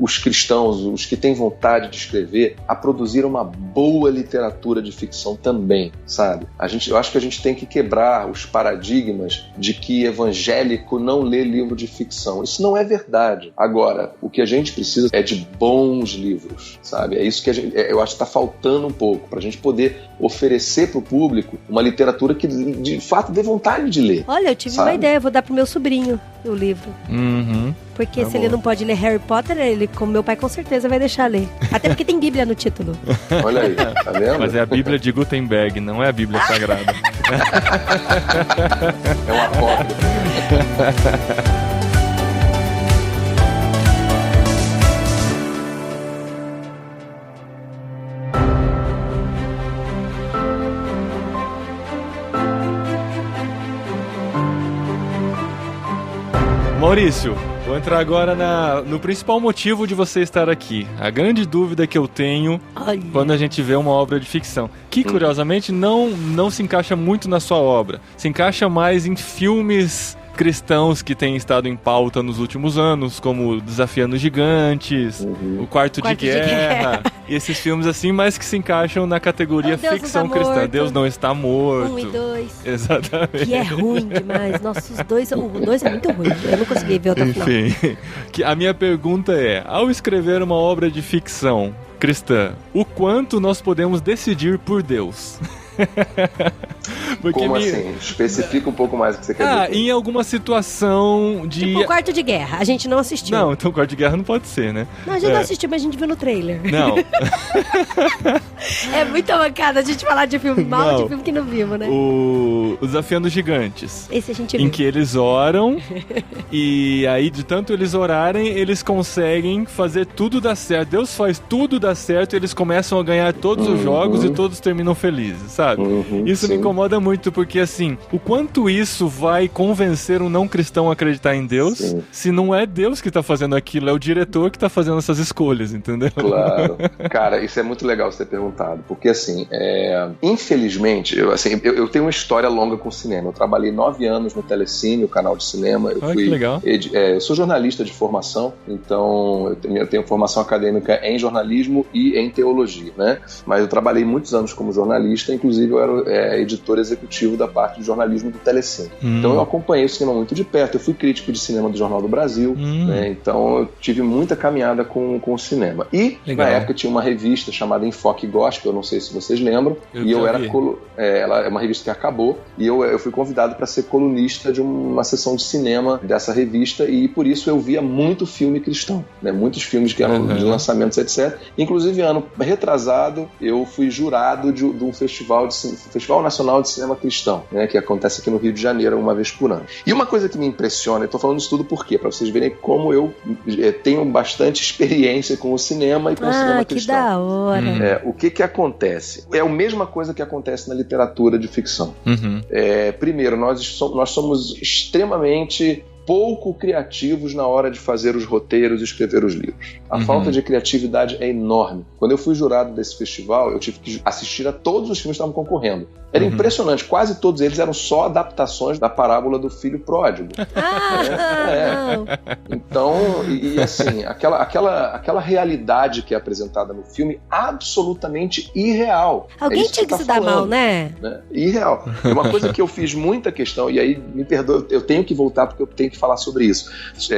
Speaker 3: os cristãos, os que têm vontade de escrever, a produzir uma boa literatura de ficção também, sabe? Eu acho que a gente tem que quebrar os paradigmas de que evangélico não lê livro de ficção. Isso não é verdade. Agora, o que a gente precisa é de bons livros, sabe? É isso que eu acho que está faltando um pouco, para a gente poder oferecer para o público uma literatura que de fato dê vontade de ler.
Speaker 2: Olha, eu tive uma ideia, vou dar pro meu sobrinho o livro. Porque se ele não pode ler Harry Potter, ele, como meu pai, com certeza vai deixar ler. Até porque tem Bíblia no título.
Speaker 3: Olha aí, tá vendo?
Speaker 1: Mas é a Bíblia de Gutenberg, não é a Bíblia Sagrada.
Speaker 3: É uma cópia.
Speaker 1: Maurício, vou entrar agora no principal motivo de você estar aqui. A grande dúvida que eu tenho quando a gente vê uma obra de ficção, que curiosamente não se encaixa muito na sua obra, se encaixa mais em filmes cristãos que têm estado em pauta nos últimos anos, como Desafiando Gigantes, O Quarto de Guerra, e esses filmes assim, mas que se encaixam na categoria ficção cristã. Deus Não Está Morto.
Speaker 2: 1 e 2.
Speaker 1: Exatamente.
Speaker 2: Que é ruim demais. Nossa, o 2 é muito ruim. Eu não consegui ver até o final.
Speaker 1: Enfim, a minha pergunta é, ao escrever uma obra de ficção cristã, o quanto nós podemos decidir por Deus?
Speaker 3: Como assim? Especifica um pouco mais o que você quer dizer.
Speaker 1: Em alguma situação de...
Speaker 2: Tipo Quarto de Guerra, a gente não assistiu.
Speaker 1: Não, então Quarto de Guerra não pode ser, né?
Speaker 2: Não, a gente não assistiu, mas a gente viu no trailer.
Speaker 1: Não.
Speaker 2: É muita mancada a gente falar de filme mal, de filme que não vimos, né?
Speaker 1: O Desafiando os Gigantes.
Speaker 2: Esse a gente viu.
Speaker 1: Em que eles oram e aí de tanto eles orarem, eles conseguem fazer tudo dar certo. Deus faz tudo dar certo e eles começam a ganhar todos os jogos e todos terminam felizes, sabe? Isso me incomoda muito porque, assim, o quanto isso vai convencer um não cristão a acreditar em Deus, se não é Deus que tá fazendo aquilo, é o diretor que tá fazendo essas escolhas, entendeu?
Speaker 3: Claro. Cara, isso é muito legal você ter perguntado, porque, assim, infelizmente, eu tenho uma história longa com o cinema. Eu trabalhei 9 anos no Telecine, o canal de cinema.
Speaker 1: Que legal.
Speaker 3: Eu sou jornalista de formação, então eu tenho formação acadêmica em jornalismo e em teologia, né? Mas eu trabalhei muitos anos como jornalista, inclusive eu era editor executivo da parte de jornalismo do Telecine. Então eu acompanhei o cinema muito de perto. Eu fui crítico de cinema do Jornal do Brasil, né? Então eu tive muita caminhada com o cinema. E legal. Na época tinha uma revista chamada Enfoque Gospel, eu não sei se vocês lembram, ela é uma revista que acabou, e eu fui convidado para ser colunista de uma sessão de cinema dessa revista, e por isso eu via muito filme cristão, né? Muitos filmes que eram de lançamentos, etc. Inclusive, ano retrasado, eu fui jurado de um Festival Nacional de Cinema Cristão, né? Que acontece aqui no Rio de Janeiro uma vez por ano. E uma coisa que me impressiona, eu tô falando isso tudo por quê? Para vocês verem como eu tenho bastante experiência com o cinema e com o cinema cristão.
Speaker 2: Que da hora!
Speaker 3: O que acontece? É a mesma coisa que acontece na literatura de ficção. Primeiro, nós somos extremamente pouco criativos na hora de fazer os roteiros e escrever os livros. A falta de criatividade é enorme. Quando eu fui jurado desse festival, eu tive que assistir a todos os filmes que estavam concorrendo. Era impressionante, quase todos eles eram só adaptações da parábola do filho pródigo. Então, assim, aquela realidade que é apresentada no filme, absolutamente irreal.
Speaker 2: Alguém tinha que se dar mal, né?
Speaker 3: Irreal. E uma coisa que eu fiz muita questão, e aí me perdoa, eu tenho que voltar porque eu tenho que falar sobre isso.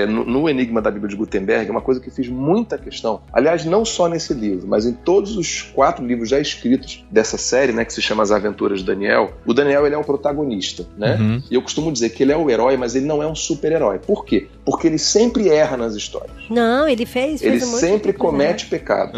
Speaker 3: No Enigma da Bíblia de Gutenberg, uma coisa que eu fiz muita questão, aliás, não só nesse livro, mas em todos os 4 livros já escritos dessa série, né, que se chama As Aventuras de Daniel. O Daniel, ele é um protagonista, né? E eu costumo dizer que ele é o herói, mas ele não é um super-herói. Por quê? Porque ele sempre erra nas histórias.
Speaker 2: Não, ele fez
Speaker 3: Ele sempre comete pecado.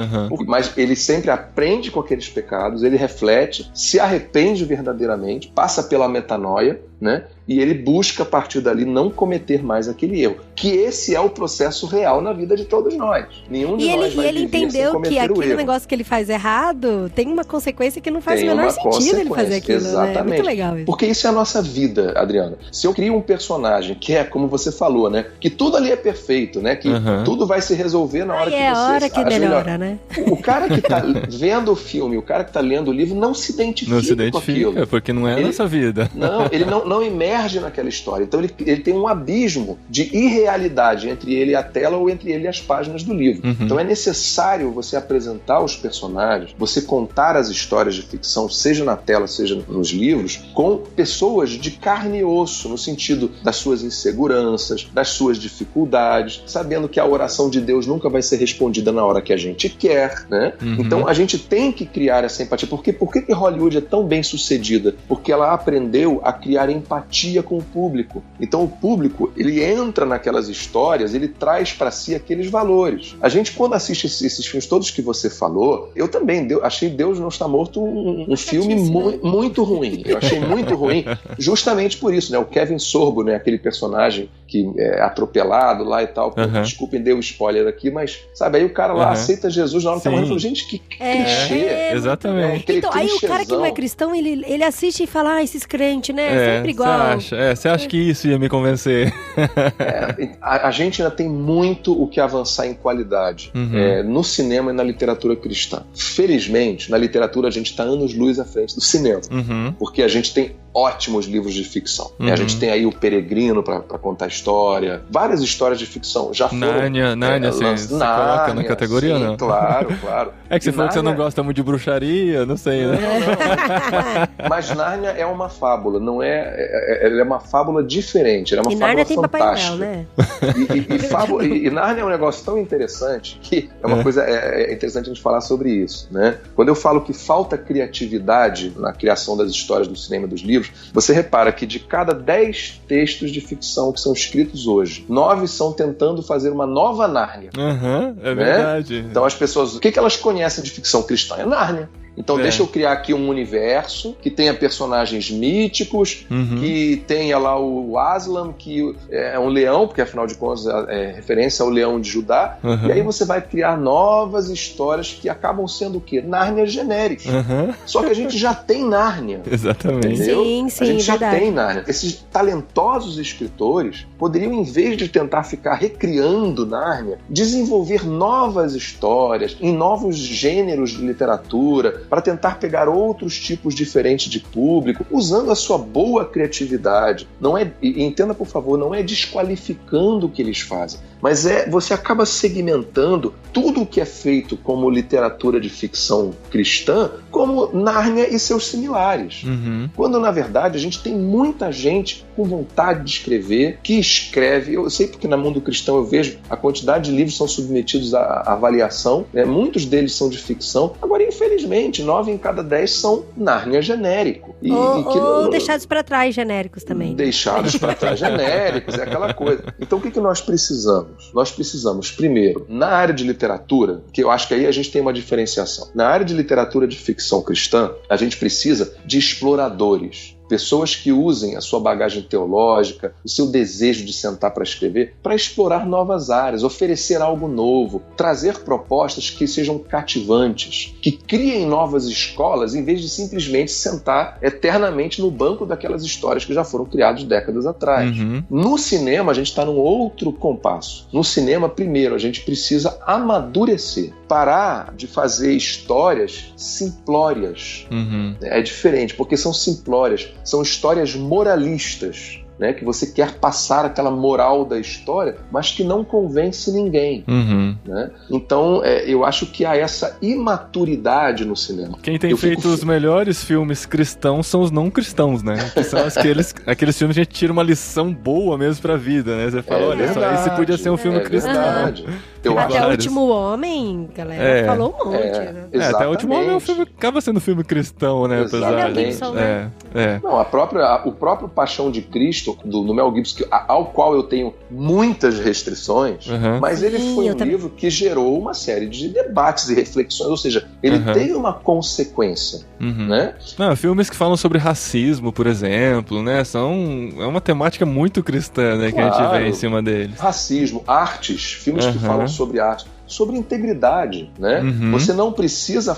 Speaker 3: Mas ele sempre aprende com aqueles pecados, ele reflete, se arrepende verdadeiramente, passa pela metanoia, né? E ele busca, a partir dali, não cometer mais aquele erro. Que esse é o processo real na vida de todos nós. Nenhum de nós vai viver sem cometer o erro. E ele entendeu que aquele
Speaker 2: negócio que ele faz errado tem uma consequência que não faz o menor sentido ele fazer aquilo.
Speaker 3: Exatamente.
Speaker 2: Né? É muito legal isso.
Speaker 3: Porque isso é a nossa vida, Adriana. Se eu crio um personagem que é, como você falou, né? Que tudo ali é perfeito, né? Que tudo vai se resolver na hora que você...
Speaker 2: É a hora que melhora, né?
Speaker 3: O cara que tá vendo o filme, o cara que tá lendo o livro, não se identifica com aquilo.
Speaker 1: Porque não é a nossa vida.
Speaker 3: Não, ele não emerge naquela história. Então ele tem um abismo de irrealidade entre ele e a tela ou entre ele e as páginas do livro. Então é necessário você apresentar os personagens, você contar as histórias de ficção, seja na tela, seja nos livros, com pessoas de carne e osso, no sentido das suas inseguranças, das suas dificuldades, sabendo que a oração de Deus nunca vai ser respondida na hora que a gente quer, né? Então a gente tem que criar essa empatia. Por que Hollywood é tão bem sucedida? Porque ela aprendeu a criar empatia com o público. Então o público, ele entra naquelas histórias, ele traz para si aqueles valores. A gente, quando assiste esses filmes todos que você falou, eu também achei Deus Não Está Morto um filme muito ruim. Eu achei muito ruim, justamente por isso, né? O Kevin Sorbo, né? Aquele personagem que é atropelado lá e tal. Desculpem, dei o spoiler aqui, mas, sabe, aí o cara lá aceita Jesus na hora que tá morrendo. Gente, que clichê.
Speaker 1: Exatamente.
Speaker 2: Então, aí o cara que não é cristão, ele assiste e fala, esses crentes, né? Sempre igual.
Speaker 1: Você acha que isso ia me convencer?
Speaker 3: A gente ainda tem muito o que avançar em qualidade no cinema e na literatura cristã. Felizmente, na literatura a gente está anos-luz à frente do cinema, porque a gente tem ótimos livros de ficção. A gente tem aí o Peregrino para contar história, várias histórias de ficção já foram...
Speaker 1: Nárnia, você coloca na categoria ou não?
Speaker 3: Claro.
Speaker 1: É que você falou que você não gosta muito de bruxaria, não sei, né?
Speaker 3: Não. Mas Nárnia é uma fábula, não é... Ela é uma fábula diferente, ela é uma fábula fantástica. Papai Noel, né? E Nárnia é um negócio tão interessante que é uma coisa interessante a gente falar sobre isso, né? Quando eu falo que falta criatividade na criação das histórias do cinema e dos livros, livros, você repara que de cada 10 textos de ficção que são escritos hoje, 9 são tentando fazer uma nova Nárnia.
Speaker 1: É verdade.
Speaker 3: Então as pessoas, o que elas conhecem de ficção cristã? É Nárnia. Então deixa eu criar aqui um universo que tenha personagens míticos, que tenha lá o Aslan, que é um leão, porque afinal de contas é referência ao leão de Judá, e aí você vai criar novas histórias que acabam sendo o quê? Nárnia genéricos. Só que a gente já tem Nárnia.
Speaker 1: Exatamente.
Speaker 3: Entendeu?
Speaker 2: Sim,
Speaker 3: a gente já
Speaker 2: verdade.
Speaker 3: tem Nárnia. Esses talentosos escritores poderiam, em vez de tentar ficar recriando Nárnia, desenvolver novas histórias em novos gêneros de literatura, para tentar pegar outros tipos diferentes de público, usando a sua boa criatividade. Não é, entenda por favor, não é desqualificando o que eles fazem, mas você acaba segmentando tudo o que é feito como literatura de ficção cristã como Nárnia e seus similares. Quando, na verdade, a gente tem muita gente com vontade de escrever, que escreve. Eu sei porque no mundo cristão eu vejo a quantidade de livros que são submetidos à avaliação, né? Muitos deles são de ficção. Agora, infelizmente, 9 em cada 10 são Nárnia genérico.
Speaker 2: Ou deixados para trás genéricos também.
Speaker 3: Deixados para trás genéricos, é aquela coisa. Então, o que nós precisamos? Nós precisamos, primeiro, na área de literatura, que eu acho que aí a gente tem uma diferenciação. Na área de literatura de ficção cristã, a gente precisa de exploradores. Pessoas que usem a sua bagagem teológica, o seu desejo de sentar para escrever, para explorar novas áreas, oferecer algo novo, trazer propostas que sejam cativantes, que criem novas escolas, em vez de simplesmente sentar eternamente no banco daquelas histórias que já foram criadas décadas atrás. No cinema, a gente está num outro compasso. No cinema, primeiro, a gente precisa amadurecer, parar de fazer histórias simplórias. É diferente, porque são simplórias. São histórias moralistas, né, que você quer passar aquela moral da história, mas que não convence ninguém. Né? Então, eu acho que há essa imaturidade no cinema.
Speaker 1: Quem tem feito os melhores filmes cristãos são os não cristãos, né? Que são aqueles filmes que a gente tira uma lição boa mesmo pra vida, né? Você fala, olha só, esse podia ser um filme cristão.
Speaker 3: Verdade.
Speaker 2: Até O Último Homem, galera, falou um monte. Né?
Speaker 1: Até O Último Homem é um filme, acaba sendo um filme cristão, né?
Speaker 3: Exatamente. Não, o próprio Paixão de Cristo, do Mel Gibson, ao qual eu tenho muitas restrições, mas ele foi um livro que gerou uma série de debates e reflexões, ou seja, ele teve uma consequência. Né?
Speaker 1: Não, filmes que falam sobre racismo, por exemplo, né? É uma temática muito cristã, né, que a gente vê em cima deles.
Speaker 3: Racismo, artes, filmes que falam sobre arte, sobre integridade, né? Você não precisa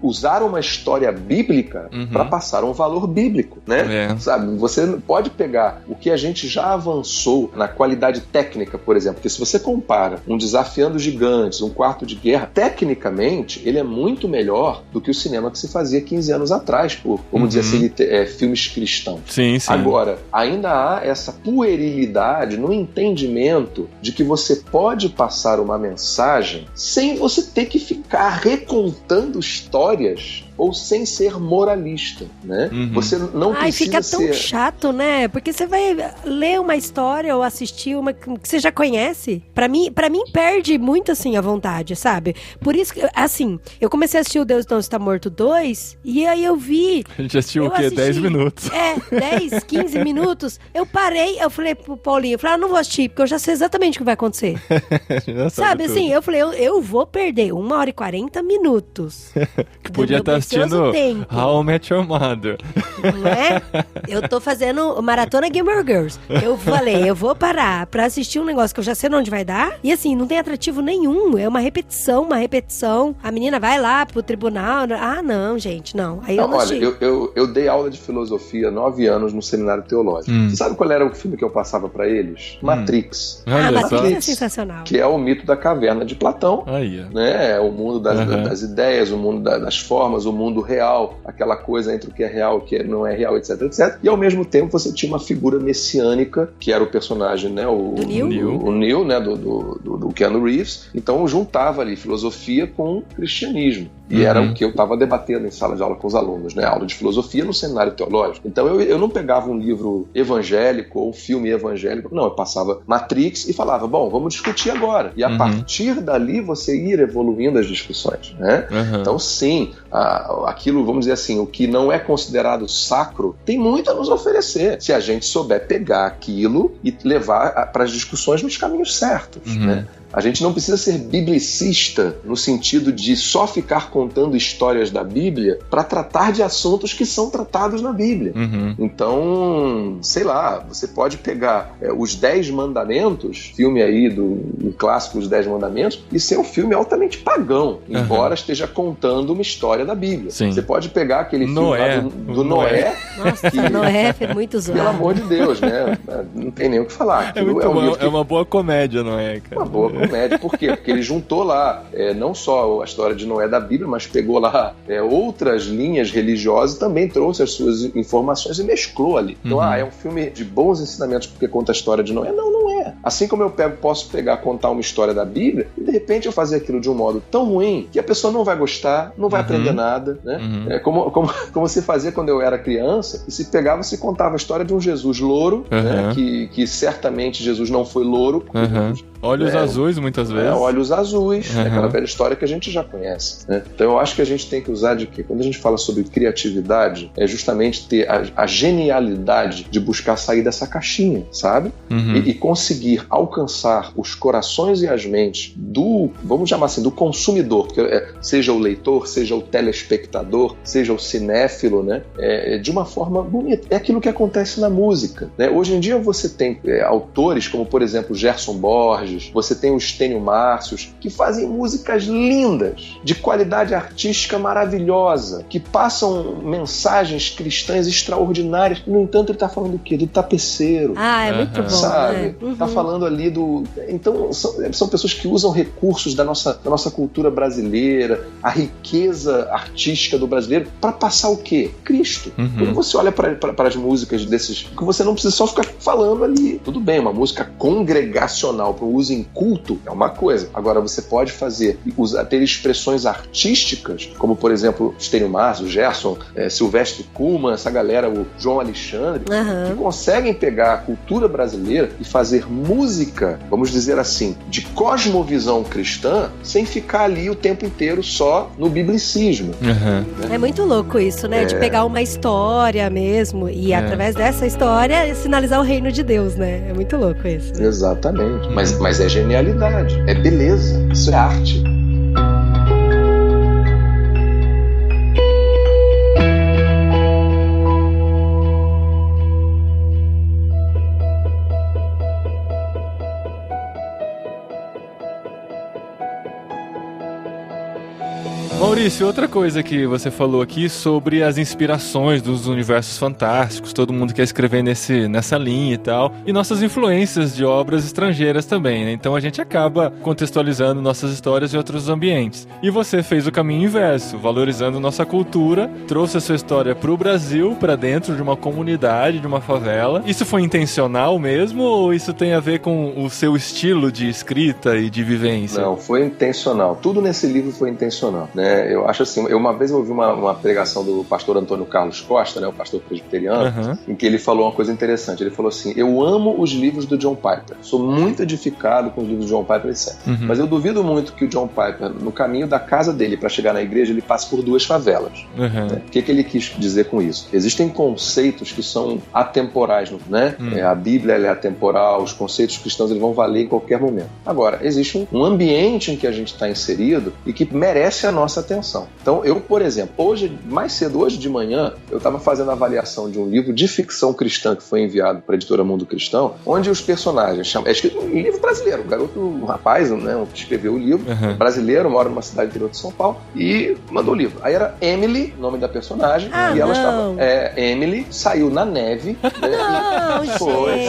Speaker 3: usar uma história bíblica para passar um valor bíblico, né? Sabe? Você pode pegar o que a gente já avançou na qualidade técnica, por exemplo, porque se você compara um Desafiando Gigantes, um Quarto de Guerra, tecnicamente, ele é muito melhor do que o cinema que se fazia 15 anos atrás, como dizer assim, filmes cristãos.
Speaker 1: Sim.
Speaker 3: Agora, ainda há essa puerilidade no entendimento de que você pode passar uma mensagem sem você ter que ficar recontando histórias ou sem ser moralista, né? Você não precisa
Speaker 2: fica tão chato, né? Porque você vai ler uma história ou assistir uma que você já conhece. Pra mim perde muito, assim, a vontade, sabe? Por isso que, assim, eu comecei a assistir o Deus Não Está Morto 2 e aí eu vi...
Speaker 1: A gente assistiu o quê? 10 minutos?
Speaker 2: 10, 15 minutos. Eu parei, eu falei pro Paulinho, eu falei, não vou assistir, porque eu já sei exatamente o que vai acontecer. Sabe, assim, eu falei, eu vou perder 1h40 minutos.
Speaker 1: Que podia estar assistindo How I Met Your Mother.
Speaker 2: Não é? Eu tô fazendo maratona Gamer Girls. Eu falei, eu vou parar pra assistir um negócio que eu já sei onde vai dar. E assim, não tem atrativo nenhum. É uma repetição. A menina vai lá pro tribunal. Ah, não, gente, não. Aí eu não
Speaker 3: olha, eu dei aula de filosofia 9 anos no seminário teológico. Você sabe qual era o filme que eu passava pra eles? Matrix.
Speaker 2: Matrix é sensacional.
Speaker 3: Que é o mito da caverna de Platão. Né? O mundo das ideias, o mundo das formas, o mundo real, aquela coisa entre o que é real e o que não é real, etc, etc. E ao mesmo tempo você tinha uma figura messiânica, que era o personagem, né? O Neo, né? Do Keanu Reeves. Então juntava ali filosofia com cristianismo. E era o que eu estava debatendo em sala de aula com os alunos, né? Aula de filosofia no seminário teológico. Então eu não pegava um livro evangélico ou um filme evangélico, não, eu passava Matrix e falava, bom, vamos discutir agora. E a partir dali você ir evoluindo as discussões, né? Então sim, aquilo, vamos dizer assim, o que não é considerado sacro tem muito a nos oferecer, se a gente souber pegar aquilo e levar para as discussões nos caminhos certos, né? A gente não precisa ser biblicista no sentido de só ficar contando histórias da Bíblia para tratar de assuntos que são tratados na Bíblia. Então, sei lá, você pode pegar os 10 Mandamentos, filme aí do clássico Os 10 Mandamentos, e ser um filme altamente pagão, embora esteja contando uma história da Bíblia.
Speaker 1: Sim.
Speaker 3: Você pode pegar aquele
Speaker 1: Noé.
Speaker 3: filme lá do Noé.
Speaker 2: Nossa, que... Noé foi muito zoado.
Speaker 3: Pelo amor de Deus, né? Não tem nem o que falar.
Speaker 1: É uma boa comédia, Noé, cara.
Speaker 3: Uma boa comédia. Por quê? Porque ele juntou lá não só a história de Noé da Bíblia, mas pegou lá outras linhas religiosas e também trouxe as suas informações e mesclou ali. Então, é um filme de bons ensinamentos porque conta a história de Noé? Não é. Assim como eu posso contar uma história da Bíblia e de repente eu fazer aquilo de um modo tão ruim que a pessoa não vai gostar, não vai aprender nada, né? Como você fazia quando eu era criança, e se pegava, se contava a história de um Jesus louro, né? Que certamente Jesus não foi louro.
Speaker 1: Olhos azuis, muitas vezes.
Speaker 3: Olhos azuis, aquela velha história que a gente já conhece, né? Então eu acho que a gente tem que usar de quê? Quando a gente fala sobre criatividade, é justamente ter a genialidade de buscar sair dessa caixinha, sabe? E conseguir alcançar os corações e as mentes do, vamos chamar assim, do consumidor, seja o leitor, seja o telespectador, seja o cinéfilo, né? De uma forma bonita. É aquilo que acontece na música, né? Hoje em dia você tem autores como, por exemplo, Gerson Borges, você tem o Estênio Márcios, que fazem músicas lindas, de qualidade artística maravilhosa, que passam mensagens cristãs extraordinárias. No entanto, ele está falando do quê? Do tapeceiro.
Speaker 2: É muito bom,
Speaker 3: sabe? Está falando ali do... Então, são pessoas que usam recursos da nossa cultura brasileira, a riqueza artística do brasileiro, para passar o quê? Cristo. Quando você olha para as músicas desses, que você não precisa só ficar falando ali. Tudo bem, uma música congregacional para o uso em culto é uma coisa. Agora, você pode ter expressões artísticas, como, por exemplo, Estênio Márcio, Gerson, Silvestre Kuhlmann, essa galera, o João Alexandre, que conseguem pegar a cultura brasileira e fazer música, vamos dizer assim, de cosmovisão cristã, sem ficar ali o tempo inteiro só no biblicismo. Né?
Speaker 2: É muito louco isso, né? De pegar uma história mesmo e, através dessa história, sinalizar o reino de Deus, né? É muito louco isso.
Speaker 3: Exatamente. Mas é genialidade, é beleza, isso é arte.
Speaker 1: Maurício, outra coisa que você falou aqui sobre as inspirações dos universos fantásticos, todo mundo quer escrever nessa linha e tal, e nossas influências de obras estrangeiras também, né? Então a gente acaba contextualizando nossas histórias em outros ambientes. E você fez o caminho inverso, valorizando nossa cultura, trouxe a sua história pro Brasil, pra dentro de uma comunidade, de uma favela. Isso foi intencional mesmo, ou isso tem a ver com o seu estilo de escrita e de vivência?
Speaker 3: Não, foi intencional. Tudo nesse livro foi intencional, né? Eu acho assim, uma vez eu ouvi uma pregação do pastor Antônio Carlos Costa, né, o pastor presbiteriano, em que ele falou uma coisa interessante. Ele falou assim: eu amo os livros do John Piper, sou muito edificado com os livros do John Piper, etc. Mas eu duvido muito que o John Piper, no caminho da casa dele para chegar na igreja, ele passe por 2 favelas. Né? O que ele quis dizer com isso? Existem conceitos que são atemporais, né? A Bíblia ela é atemporal, os conceitos cristãos eles vão valer em qualquer momento. Agora, existe um ambiente em que a gente está inserido e que merece a nossa atenção. Então, eu, por exemplo, mais cedo, hoje de manhã, eu estava fazendo a avaliação de um livro de ficção cristã que foi enviado para a editora Mundo Cristão, onde os personagens é escrito um livro brasileiro, um rapaz, né, que escreveu o livro, brasileiro, mora numa cidade interior de São Paulo, e mandou o livro. Aí era Emily, nome da personagem, e ela estava... Emily saiu na neve, né,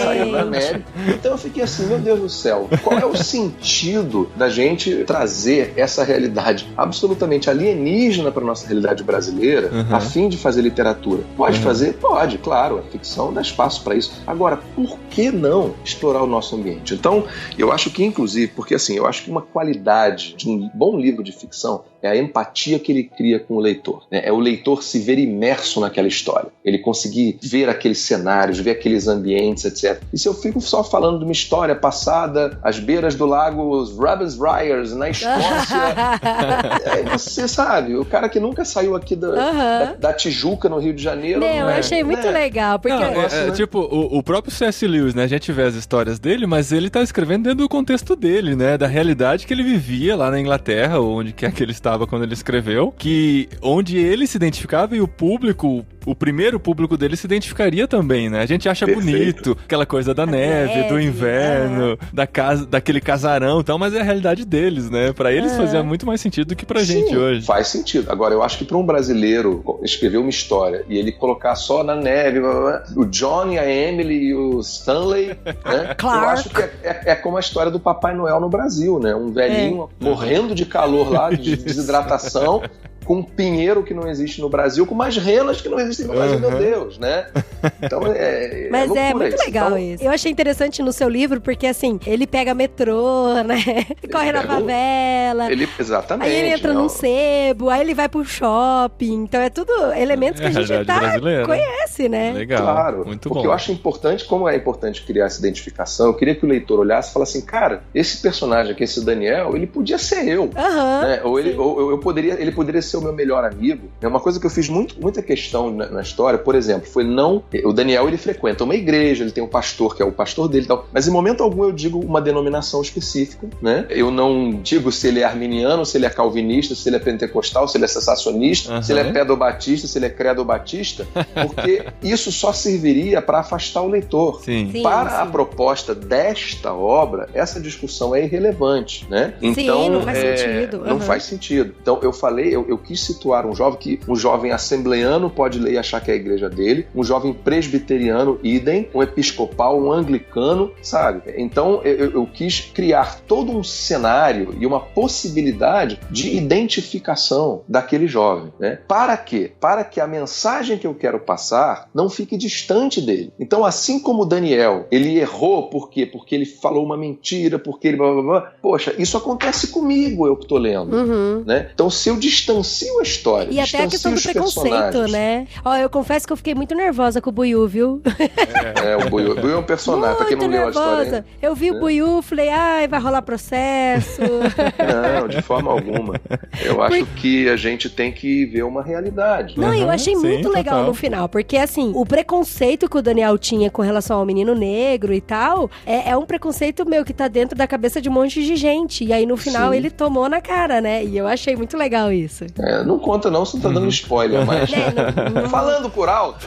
Speaker 3: saiu na neve. Então eu fiquei assim, meu Deus do céu, qual é o sentido da gente trazer essa realidade absolutamente alienígena para nossa realidade brasileira, a fim de fazer literatura? Pode fazer? Pode, claro, a ficção dá espaço para isso. Agora, por que não explorar o nosso ambiente? Então, eu acho que, inclusive, porque assim, eu acho que uma qualidade de um bom livro de ficção é a empatia que ele cria com o leitor, né? É o leitor se ver imerso naquela história, ele conseguir ver aqueles cenários, ver aqueles ambientes, etc. E se eu fico só falando de uma história passada às beiras do lago Ravensbrück, na Escócia, aí você sabe, o cara que nunca saiu aqui da Tijuca, no Rio de Janeiro...
Speaker 2: Eu achei muito legal, porque...
Speaker 1: Tipo, o próprio C.S. Lewis, né? A gente vê as histórias dele, mas ele tá escrevendo dentro do contexto dele, né? Da realidade que ele vivia lá na Inglaterra, onde quer que ele estava quando ele escreveu, onde ele se identificava e o público... O primeiro público dele se identificaria também, né? A gente acha bonito aquela coisa da neve, do inverno, da casa, daquele casarão e tal, mas é a realidade deles, né? Pra eles fazia muito mais sentido do que pra gente hoje.
Speaker 3: Faz sentido. Agora, eu acho que pra um brasileiro escrever uma história e ele colocar só na neve, o John e a Emily e o Stanley, né? Eu acho que é como a história do Papai Noel no Brasil, né? Um velhinho morrendo de calor lá, de desidratação, com um pinheiro que não existe no Brasil, com umas renas que não existem no Brasil, meu Deus, né? Então
Speaker 2: Mas é muito legal isso. Eu achei interessante no seu livro, porque assim, ele pega metrô, né? Corre na favela.
Speaker 3: Exatamente.
Speaker 2: Aí ele entra num sebo, aí ele vai pro shopping. Então é tudo elementos que a gente conhece, né?
Speaker 1: Legal.
Speaker 3: Claro.
Speaker 1: Muito
Speaker 3: porque
Speaker 1: bom.
Speaker 3: eu acho importante, como é importante criar essa identificação, eu queria que o leitor olhasse e falasse assim, cara, esse personagem aqui, esse Daniel, ele podia ser eu. Né? Ou ele poderia ser o meu melhor amigo. É uma coisa que eu fiz muita questão na história, por exemplo, foi o Daniel, ele frequenta uma igreja, ele tem um pastor que é o pastor dele e tal, mas em momento algum eu digo uma denominação específica, né? Eu não digo se ele é arminiano, se ele é calvinista, se ele é pentecostal, se ele é cessacionista, se ele é pedobatista, se ele é credobatista, porque isso só serviria para afastar o leitor. Para a proposta desta obra, essa discussão é irrelevante, né? Então,
Speaker 2: não faz sentido.
Speaker 3: Não faz sentido. Então, eu falei, eu quis situar um jovem assembleano pode ler e achar que é a igreja dele, um jovem presbiteriano, idem, um episcopal, um anglicano, sabe? Então, eu quis criar todo um cenário e uma possibilidade de identificação daquele jovem, né? Para quê? Para que a mensagem que eu quero passar não fique distante dele. Então, assim como o Daniel, ele errou, por quê? Porque ele falou uma mentira, porque ele... Blá, blá, blá. Poxa, isso acontece comigo, eu que tô lendo, né? Então, se eu distancio a história,
Speaker 2: e até a questão do preconceito, né? Eu confesso que eu fiquei muito nervosa com o Buiú, viu?
Speaker 3: O Buiú é um personagem, pra quem não leu a história ainda.
Speaker 2: Eu vi o Buiú, falei, vai rolar processo.
Speaker 3: Não, de forma alguma. Eu acho que a gente tem que ver uma realidade.
Speaker 2: Não, eu achei muito legal no final, porque assim, o preconceito que o Daniel tinha com relação ao menino negro e tal, é um preconceito meu que tá dentro da cabeça de um monte de gente. E aí no final ele tomou na cara, né? E eu achei muito legal isso.
Speaker 3: Não conta não, você não tá dando spoiler, mas... Falando por alto.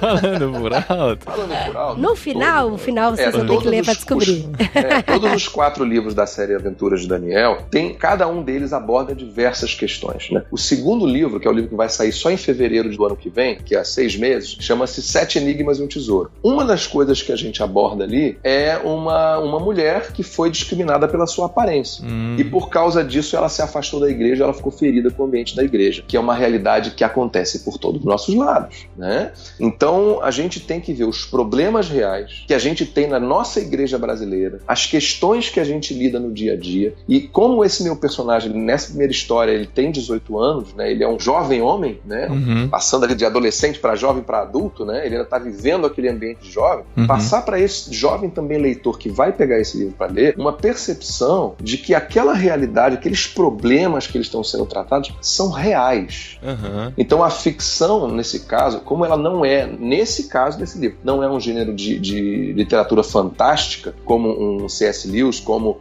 Speaker 2: No final, você só tem que ler pra descobrir.
Speaker 3: Todos os 4 livros da série Aventuras de Daniel, cada um deles aborda diversas questões, né? O segundo livro, que é o livro que vai sair só em fevereiro do ano que vem, que é há 6 meses, chama-se 7 Enigmas e um Tesouro. Uma das coisas que a gente aborda ali é uma mulher que foi discriminada pela sua aparência. E por causa disso ela se afastou da igreja, ela ficou ferida com o ambiente da igreja, que é uma realidade que acontece por todos os nossos lados, né? Então a gente tem que ver os problemas reais que a gente tem na nossa igreja brasileira, as questões que a gente lida no dia a dia, e como esse meu personagem, nessa primeira história, ele tem 18 anos, né? Ele é um jovem homem, né? Passando ali de adolescente para jovem para adulto, né? Ele ainda está vivendo aquele ambiente de jovem. Passar para esse jovem também leitor que vai pegar esse livro para ler, uma percepção de que aquela realidade, aqueles problemas que eles estão sendo tratados são reais. Então a ficção, nesse caso, como ela não é, nesse caso desse livro, não é um gênero de literatura fantástica, como um C.S. Lewis, como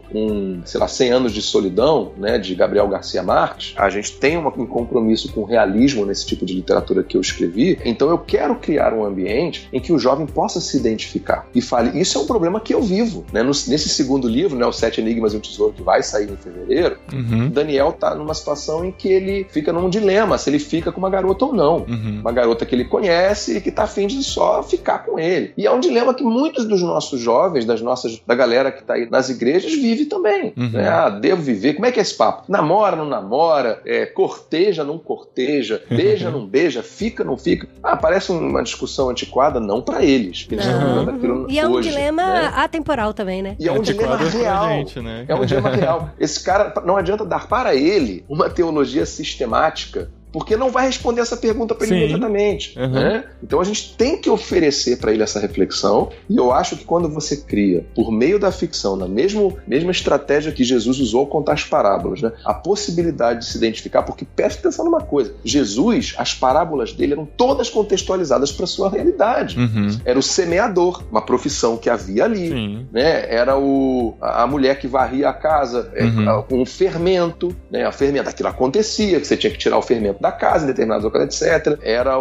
Speaker 3: 100 Anos de Solidão, né, de Gabriel Garcia Marques, a gente tem um compromisso com o realismo nesse tipo de literatura que eu escrevi. Então eu quero criar um ambiente em que o jovem possa se identificar e fale, isso é um problema que eu vivo, né? Nesse segundo livro, né, Os 7 Enigmas e um Tesouro, que vai sair em fevereiro, Daniel tá numa situação em que ele fica num dilema, se ele fica com uma garota ou não. Uma garota que ele conhece e que tá afim de só ficar com ele. E é um dilema que muitos dos nossos jovens, da galera que tá aí nas igrejas, vive também. Né? Devo viver? Como é que é esse papo? Namora, não namora? Corteja, não corteja? Beija, não beija? Fica, não fica? Parece uma discussão construção antiquada, não para eles. Eles estão vivendo aquilo
Speaker 2: E é um
Speaker 3: hoje,
Speaker 2: dilema
Speaker 3: né?
Speaker 2: atemporal também, né?
Speaker 3: E é um dilema real.
Speaker 1: Gente, né?
Speaker 3: É um dilema real. Esse cara, não adianta dar para ele uma teologia sistemática, porque não vai responder essa pergunta para ele imediatamente. Né? Então a gente tem que oferecer para ele essa reflexão, e eu acho que quando você cria, por meio da ficção, na mesma estratégia que Jesus usou ao contar as parábolas, né? A possibilidade de se identificar, porque preste atenção numa coisa, Jesus, as parábolas dele eram todas contextualizadas para a sua realidade. Era o semeador, uma profissão que havia ali, né? Era a mulher que varria a casa, um fermento, né? A fermento, aquilo acontecia, que você tinha que tirar o fermento da casa em determinadas ocasiões, etc. Era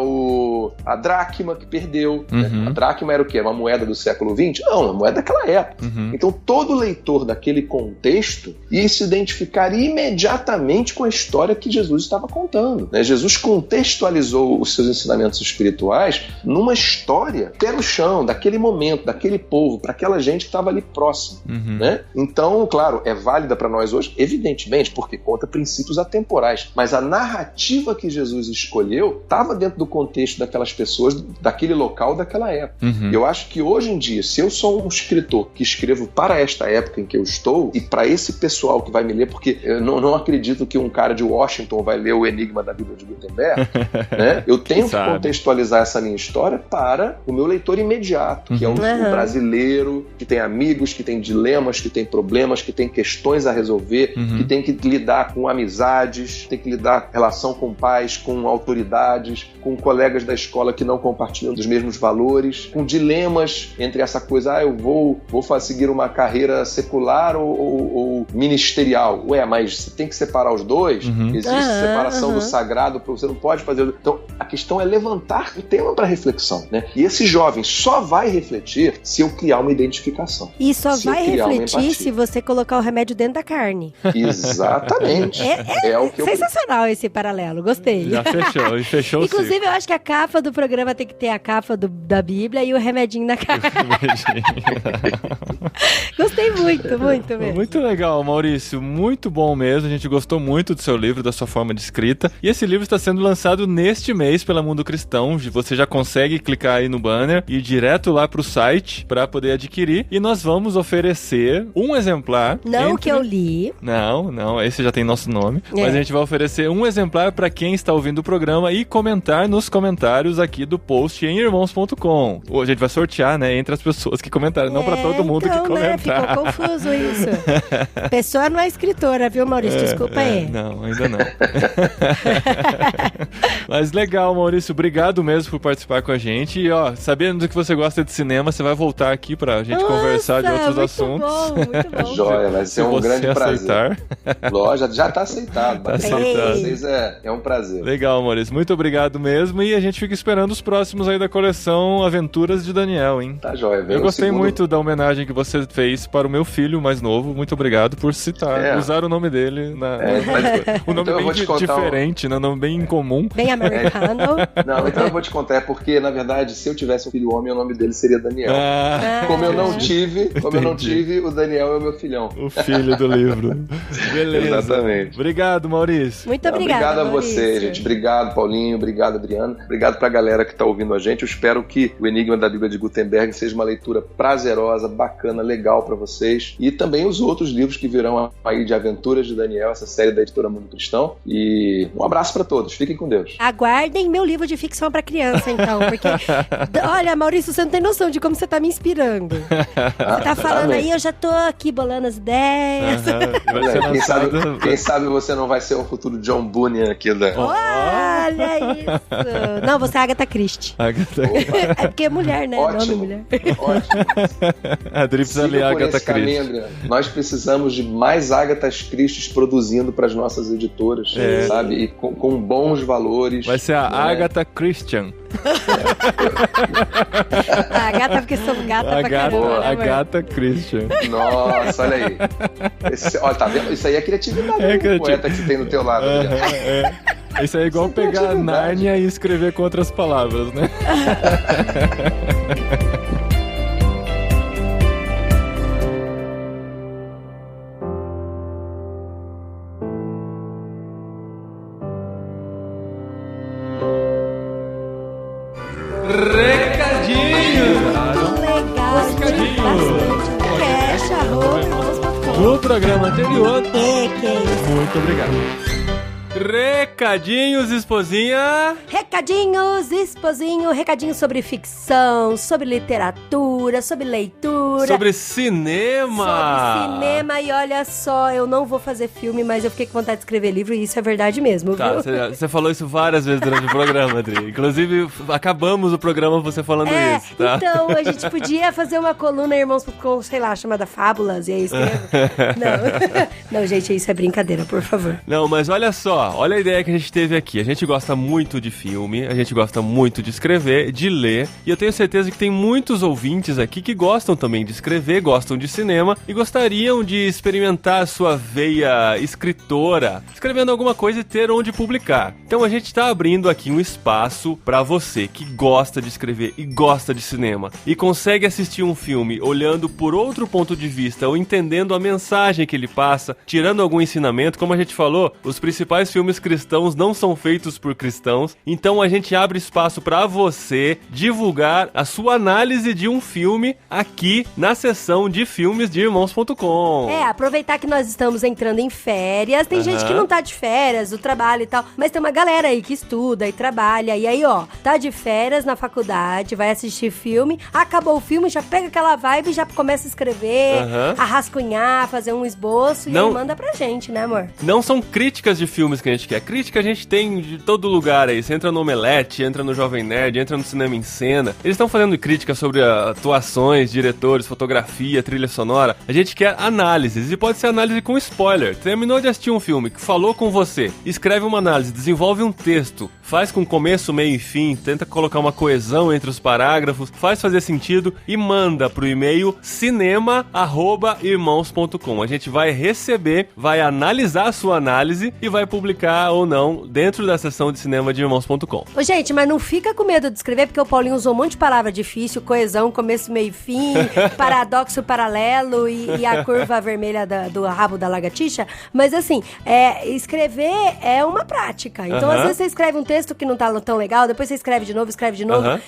Speaker 3: a dracma que perdeu. Né? A dracma era o quê? Uma moeda do século XX? Não, uma moeda daquela época. Então todo leitor daquele contexto ia se identificar imediatamente com a história que Jesus estava contando. Né? Jesus contextualizou os seus ensinamentos espirituais numa história pé no chão, daquele momento, daquele povo, para aquela gente que estava ali próximo. Né? Então, claro, é válida para nós hoje, evidentemente, porque conta princípios atemporais, mas a narrativa que Jesus escolheu estava dentro do contexto daquelas pessoas, daquele local, daquela época. Eu acho que hoje em dia, se eu sou um escritor que escrevo para esta época em que eu estou e para esse pessoal que vai me ler, porque eu não acredito que um cara de Washington vai ler o Enigma da Bíblia de Gutenberg, né? Eu tenho que contextualizar essa minha história para o meu leitor imediato, que é o brasileiro, que tem amigos, que tem dilemas, que tem problemas, que tem questões a resolver, que tem que lidar com amizades, tem que lidar com relação com pais, com autoridades, com colegas da escola que não compartilham dos mesmos valores, com dilemas entre essa coisa, eu vou seguir uma carreira secular ou ministerial. Ué, mas você tem que separar os dois? Existe separação do sagrado, você não pode fazer... Então, a questão é levantar o tema para reflexão, né? E esse jovem só vai refletir se eu criar uma identificação.
Speaker 2: E só vai refletir se você colocar o remédio dentro da carne.
Speaker 3: Exatamente.
Speaker 2: É o que sensacional esse paralelo, gostei.
Speaker 1: Já fechou, e fechou.
Speaker 2: Inclusive, eu acho que a capa do programa tem que ter a capa da Bíblia e o remedinho na carne. Gostei muito, muito mesmo.
Speaker 1: Muito legal, Maurício. Muito bom mesmo. A gente gostou muito do seu livro, da sua forma de escrita. E esse livro está sendo lançado neste mês pela Mundo Cristão. Você já consegue clicar aí no banner e ir direto lá pro site para poder adquirir. E nós vamos oferecer um exemplar.
Speaker 2: Não que eu li.
Speaker 1: Não. Esse já tem nosso nome. Mas a gente vai oferecer um exemplar para quem está ouvindo o programa e comentar nos comentários aqui do post em irmãos.com. A gente vai sortear, né, entre as pessoas que comentaram, não para todo mundo
Speaker 2: então,
Speaker 1: que comentar.
Speaker 2: Né, ficou confuso isso. Pessoa não é escritora, viu, Maurício? Desculpa aí.
Speaker 1: Não, ainda não. Mas legal, Maurício, obrigado mesmo por participar com a gente. E, ó, sabendo que você gosta de cinema, você vai voltar aqui pra gente conversar de outros assuntos.
Speaker 2: Muito bom.
Speaker 3: Joia, vai ser um grande prazer. Lógico, já tá aceitado.
Speaker 1: Tá aceitado.
Speaker 3: Vocês é um prazer.
Speaker 1: Legal, Maurício, muito obrigado mesmo. E a gente fica esperando os próximos aí da coleção Aventuras de Daniel, hein?
Speaker 3: Tá joia, velho.
Speaker 1: Eu gostei muito da homenagem que você fez para o meu filho mais novo. Muito obrigado por citar, usar o nome dele um nome
Speaker 3: então
Speaker 1: bem diferente, né? Um nome bem incomum.
Speaker 2: Bem americano.
Speaker 3: Não, então eu vou te contar, porque na verdade, se eu tivesse um filho homem, o nome dele seria Daniel. Como eu não tive, o Daniel é o meu filhão.
Speaker 1: O filho do livro. Beleza.
Speaker 3: Exatamente.
Speaker 1: Obrigado, Maurício.
Speaker 2: Muito obrigado.
Speaker 3: Obrigado a você, gente. Obrigado, Paulinho. Obrigado, Adriano. Obrigado pra galera que tá ouvindo a gente. Eu espero que o Enigma da Bíblia de Gutenberg seja uma leitura prazerosa, bacana, legal pra vocês. E também os outros livros que virão aí de Aventuras de Daniel, essa série da editora Mundo Cristão. E um abraço pra todos. Fiquem com Deus.
Speaker 2: Aguardem meu livro de ficção pra criança, então. Porque, olha, Maurício, você não tem noção de como você tá me inspirando. Você tá falando aí, eu já tô aqui bolando as ideias.
Speaker 3: Quem sabe você não vai ser o futuro John Bunyan aqui da...
Speaker 2: Olha isso! Não, você é Agatha Christie. É porque é mulher, né?
Speaker 3: Ótimo.
Speaker 2: Nome mulher.
Speaker 3: Ótimo.
Speaker 1: A Drips ali é Agatha Christie.
Speaker 3: Nós precisamos de mais Agathas Christies produzindo para as nossas editoras, sabe? E com bons valores.
Speaker 1: Vai ser a Agatha Christian.
Speaker 2: A gata, porque sou gata pra caramba.
Speaker 1: A gata Christian.
Speaker 3: Nossa, olha aí. Olha, tá vendo? Isso aí é criatividade do poeta que tem no teu lado.
Speaker 1: Isso aí é igual pegar Nárnia e escrever com outras palavras, né? Recado programa anterior.
Speaker 2: Que isso?
Speaker 1: Muito obrigado. Recadinhos, esposinha!
Speaker 2: Recadinhos, esposinho, recadinhos sobre ficção, sobre literatura, sobre leitura.
Speaker 1: Sobre cinema!
Speaker 2: Sobre cinema, e olha só, eu não vou fazer filme, mas eu fiquei com vontade de escrever livro e isso é verdade mesmo,
Speaker 1: tá,
Speaker 2: viu?
Speaker 1: Você falou isso várias vezes durante o programa, Adri. Inclusive, acabamos o programa você falando isso, tá?
Speaker 2: Então, a gente podia fazer uma coluna, irmãos, com, sei lá, chamada Fábulas, e aí escrevo. Não, gente, isso é brincadeira, por favor.
Speaker 1: Não, mas olha só. Olha a ideia que a gente teve aqui. A gente gosta muito de filme, a gente gosta muito de escrever, de ler, e eu tenho certeza que tem muitos ouvintes aqui que gostam também de escrever, gostam de cinema e gostariam de experimentar a sua veia escritora, escrevendo alguma coisa e ter onde publicar. Então a gente está abrindo aqui um espaço para você que gosta de escrever e gosta de cinema e consegue assistir um filme olhando por outro ponto de vista ou entendendo a mensagem que ele passa, tirando algum ensinamento. Como a gente falou, os principais filmes cristãos não são feitos por cristãos, então a gente abre espaço para você divulgar a sua análise de um filme aqui na seção de filmes de irmãos.com.
Speaker 2: Aproveitar que nós estamos entrando em férias, tem gente que não tá de férias, do trabalho e tal, mas tem uma galera aí que estuda e trabalha, e aí ó, tá de férias na faculdade, vai assistir filme, acabou o filme, já pega aquela vibe e já começa a escrever, a rascunhar, fazer um esboço, e aí manda pra gente, né amor?
Speaker 1: Não são críticas de filmes que a gente quer. Crítica a gente tem de todo lugar aí. Você entra no Omelete, entra no Jovem Nerd, entra no Cinema em Cena. Eles estão fazendo crítica sobre atuações, diretores, fotografia, trilha sonora. A gente quer análises, e pode ser análise com spoiler. Terminou de assistir um filme que falou com você, escreve uma análise, desenvolve um texto, faz com começo, meio e fim, tenta colocar uma coesão entre os parágrafos, faz fazer sentido e manda pro e-mail cinema@irmãos.com. A gente vai receber, vai analisar a sua análise e vai publicar ou não dentro da seção de cinema de irmãos.com.
Speaker 2: Ô, gente, mas não fica com medo de escrever, porque o Paulinho usou um monte de palavra difícil, coesão, começo, meio e fim, paradoxo, paralelo e a curva vermelha do rabo da lagartixa. Mas assim, escrever é uma prática. Então, às vezes você escreve um texto que não tá tão legal, depois você escreve de novo.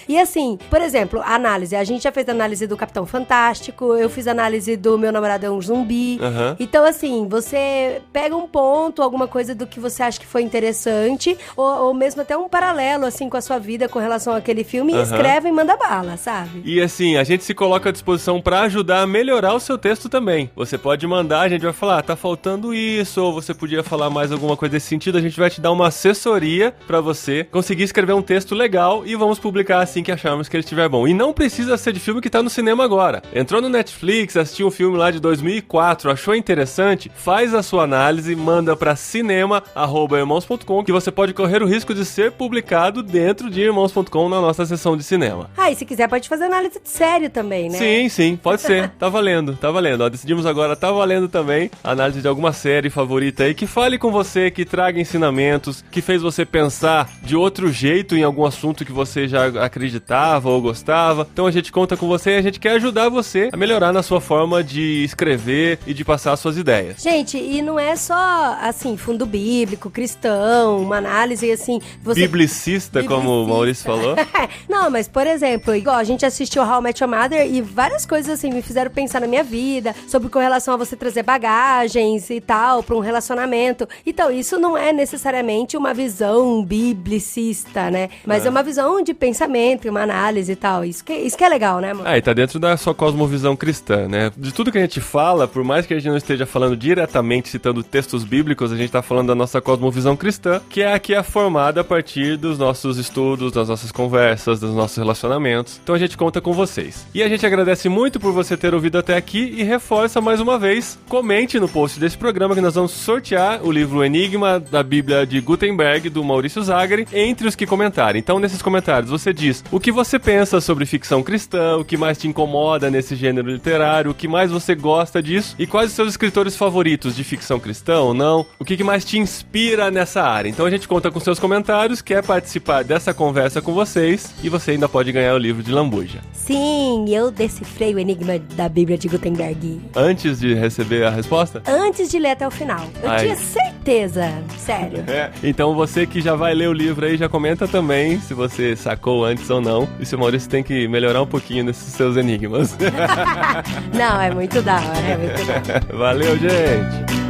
Speaker 2: E assim, por exemplo, análise. A gente já fez análise do Capitão Fantástico, eu fiz análise do Meu Namorado é um Zumbi. Então, assim, você pega um ponto, alguma coisa do que você acha que foi interessante, ou mesmo até um paralelo, assim, com a sua vida com relação àquele filme, e escreve e manda bala, sabe?
Speaker 1: E assim, a gente se coloca à disposição pra ajudar a melhorar o seu texto também. Você pode mandar, a gente vai falar, tá faltando isso, ou você podia falar mais alguma coisa desse sentido, a gente vai te dar uma assessoria pra você conseguir escrever um texto legal e vamos publicar assim que acharmos que ele estiver bom. E não precisa ser de filme que tá no cinema agora. Entrou no Netflix, assistiu um filme lá de 2004, achou interessante, faz a sua análise, manda pra cinema@irmãos.com, que você pode correr o risco de ser publicado dentro de irmãos.com na nossa seção de cinema.
Speaker 2: E se quiser pode fazer análise de série também, né?
Speaker 1: Sim, pode ser. Tá valendo. Ó, decidimos agora, tá valendo também a análise de alguma série favorita aí, que fale com você, que traga ensinamentos, que fez você pensar de outro jeito em algum assunto que você já acreditava ou gostava. Então a gente conta com você e a gente quer ajudar você a melhorar na sua forma de escrever e de passar suas ideias.
Speaker 2: Gente, e não é só, assim, fundo bíblico, cristão, uma análise, assim...
Speaker 1: Biblicista, como o Maurício falou.
Speaker 2: Não, mas, por exemplo, igual a gente assistiu How I Met Your Mother e várias coisas, assim, me fizeram pensar na minha vida, sobre com relação a você trazer bagagens e tal, pra um relacionamento. Então, isso não é necessariamente uma visão biblicista, né? Mas é uma visão de pensamento, uma análise e tal. Isso que é legal, né, amor?
Speaker 1: E tá dentro da sua cosmovisão cristã, né? De tudo que a gente fala, por mais que a gente não esteja falando diretamente, citando textos bíblicos, a gente tá falando da nossa cosmovisão cristã, que é a que é formada a partir dos nossos estudos, das nossas conversas, dos nossos relacionamentos. Então a gente conta com vocês. E a gente agradece muito por você ter ouvido até aqui e reforça mais uma vez, comente no post desse programa que nós vamos sortear o livro Enigma da Bíblia de Gutenberg, do Maurício Zagari, entre os que comentarem. Então nesses comentários você diz o que você pensa sobre ficção cristã, o que mais te incomoda nesse gênero literário, o que mais você gosta disso e quais os seus escritores favoritos de ficção cristã ou não, o que mais te inspira nessa área. Então a gente conta com seus comentários, quer participar dessa conversa com vocês e você ainda pode ganhar o livro de Lambuja.
Speaker 2: Sim, Sim, eu decifrei o enigma da Bíblia de Gutenberg.
Speaker 1: Antes de receber a resposta?
Speaker 2: Antes de ler até o final. Eu tinha certeza, sério.
Speaker 1: Então você que já vai ler o livro aí, já comenta também se você sacou antes ou não. E se o Maurício tem que melhorar um pouquinho nesses seus enigmas.
Speaker 2: Não, é muito da hora, é muito da hora.
Speaker 1: Valeu, gente!